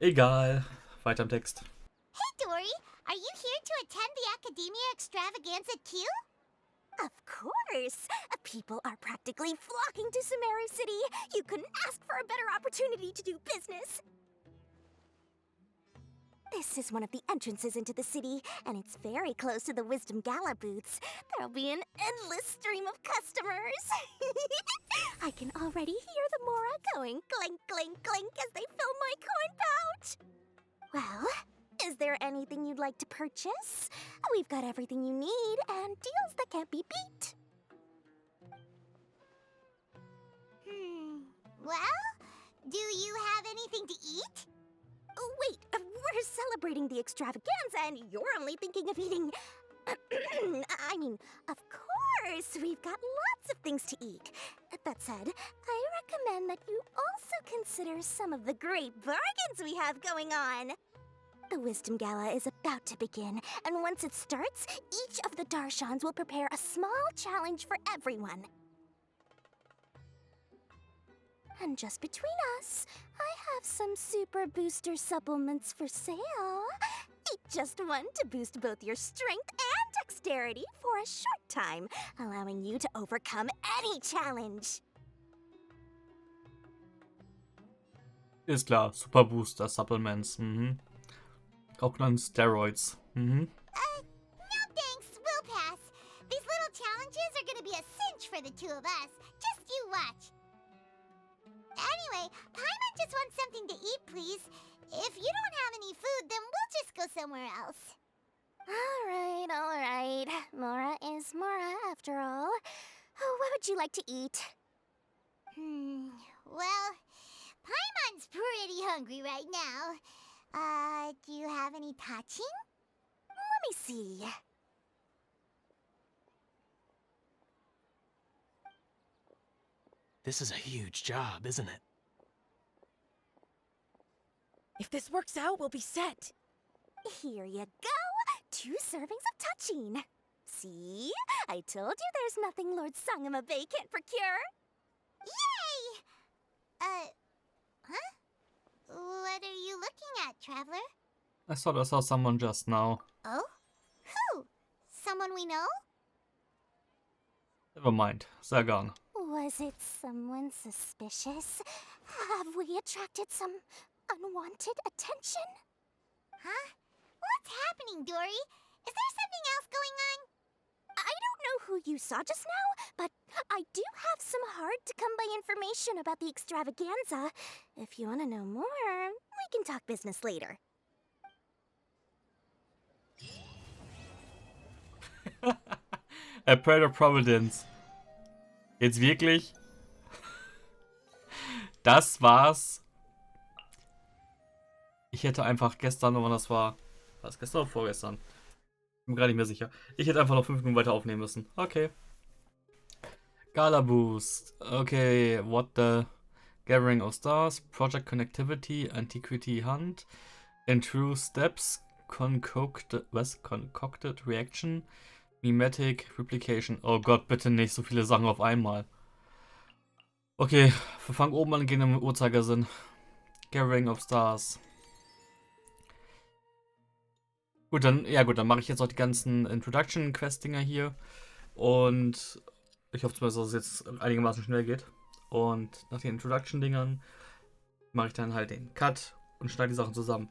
Egal. Weiter im Text. Hey, Dory, are you here to attend the Academia Extravaganza too? Of course! People are practically flocking to Sumeru City. You couldn't ask for a better opportunity to do business. This is one of the entrances into the city, and it's very close to the Wisdom Gala booths. There'll be an endless stream of customers. I can already hear the Mora going clink, clink, clink as they fill my coin pouch. Well, is there anything you'd like to purchase? We've got everything you need and deals that can't be beat. Well, do you have anything to eat? Oh, wait, we're celebrating the extravaganza and you're only thinking of eating... I mean, of course, we've got lots of things to eat. That said, I recommend that you also consider some of the great bargains we have going on. The Wisdom Gala is about to begin, and once it starts, each of the Darshans will prepare a small challenge for everyone. And just between us, I have some super booster supplements for sale. Eat just one to boost both your strength and dexterity for a short time, allowing you to overcome any challenge. Ist klar, Super Booster Supplements. Auch genannt Steroids. No thanks, we'll pass. These little challenges are gonna be a cinch for the two of us. Just you watch. Anyway, Paimon just wants something to eat, please. If you don't have any food, then we'll just go somewhere else. All right. Mora is Mora, after all. What would you like to eat? Well, Paimon's pretty hungry right now. Do you have any touching? Let me see. This is a huge job, isn't it? If this works out, we'll be set. Here you go. 2 servings of touching. See? I told you there's nothing Lord Sangamabe can't procure. Yay! Huh? What are you looking at, Traveler? I thought I saw someone just now. Oh? Who? Someone we know? Never mind. Sehr gern. Was it someone suspicious? Have we attracted some unwanted attention? Huh? What's happening, Dory? Is there something else going on? I don't know who you saw just now, but I do have some hard-to-come-by information about the extravaganza. If you want to know more, we can talk business later. A Prayer of Providence. Jetzt wirklich? Das war's. Ich hätte einfach gestern, wann das war es gestern oder vorgestern? Bin mir gar nicht mehr sicher. Ich hätte einfach noch 5 Minuten weiter aufnehmen müssen. Okay. Gala Boost. Okay, what the... Gathering of Stars, Project Connectivity, Antiquity Hunt, In True Steps, Concocted Reaction, Mimetic, Replication. Oh Gott, bitte nicht so viele Sachen auf einmal. Okay, wir fangen oben an, gehen im Uhrzeigersinn. Gathering of Stars. Gut, dann mache ich jetzt noch die ganzen Introduction-Quest-Dinger hier. Und ich hoffe zumindest, dass es jetzt einigermaßen schnell geht. Und nach den Introduction-Dingern mache ich dann halt den Cut und schneide die Sachen zusammen.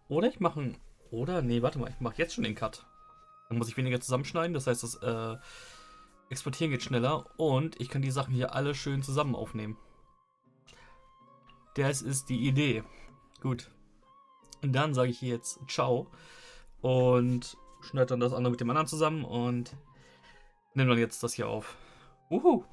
Oder ich mache nee, warte mal, ich mache jetzt schon den Cut. Dann muss ich weniger zusammenschneiden, das heißt, das Exportieren geht schneller und ich kann die Sachen hier alle schön zusammen aufnehmen. Das ist die Idee. Gut. Und dann sage ich hier jetzt Ciao und schneide dann das andere mit dem anderen zusammen und nehme dann jetzt das hier auf. Uhu.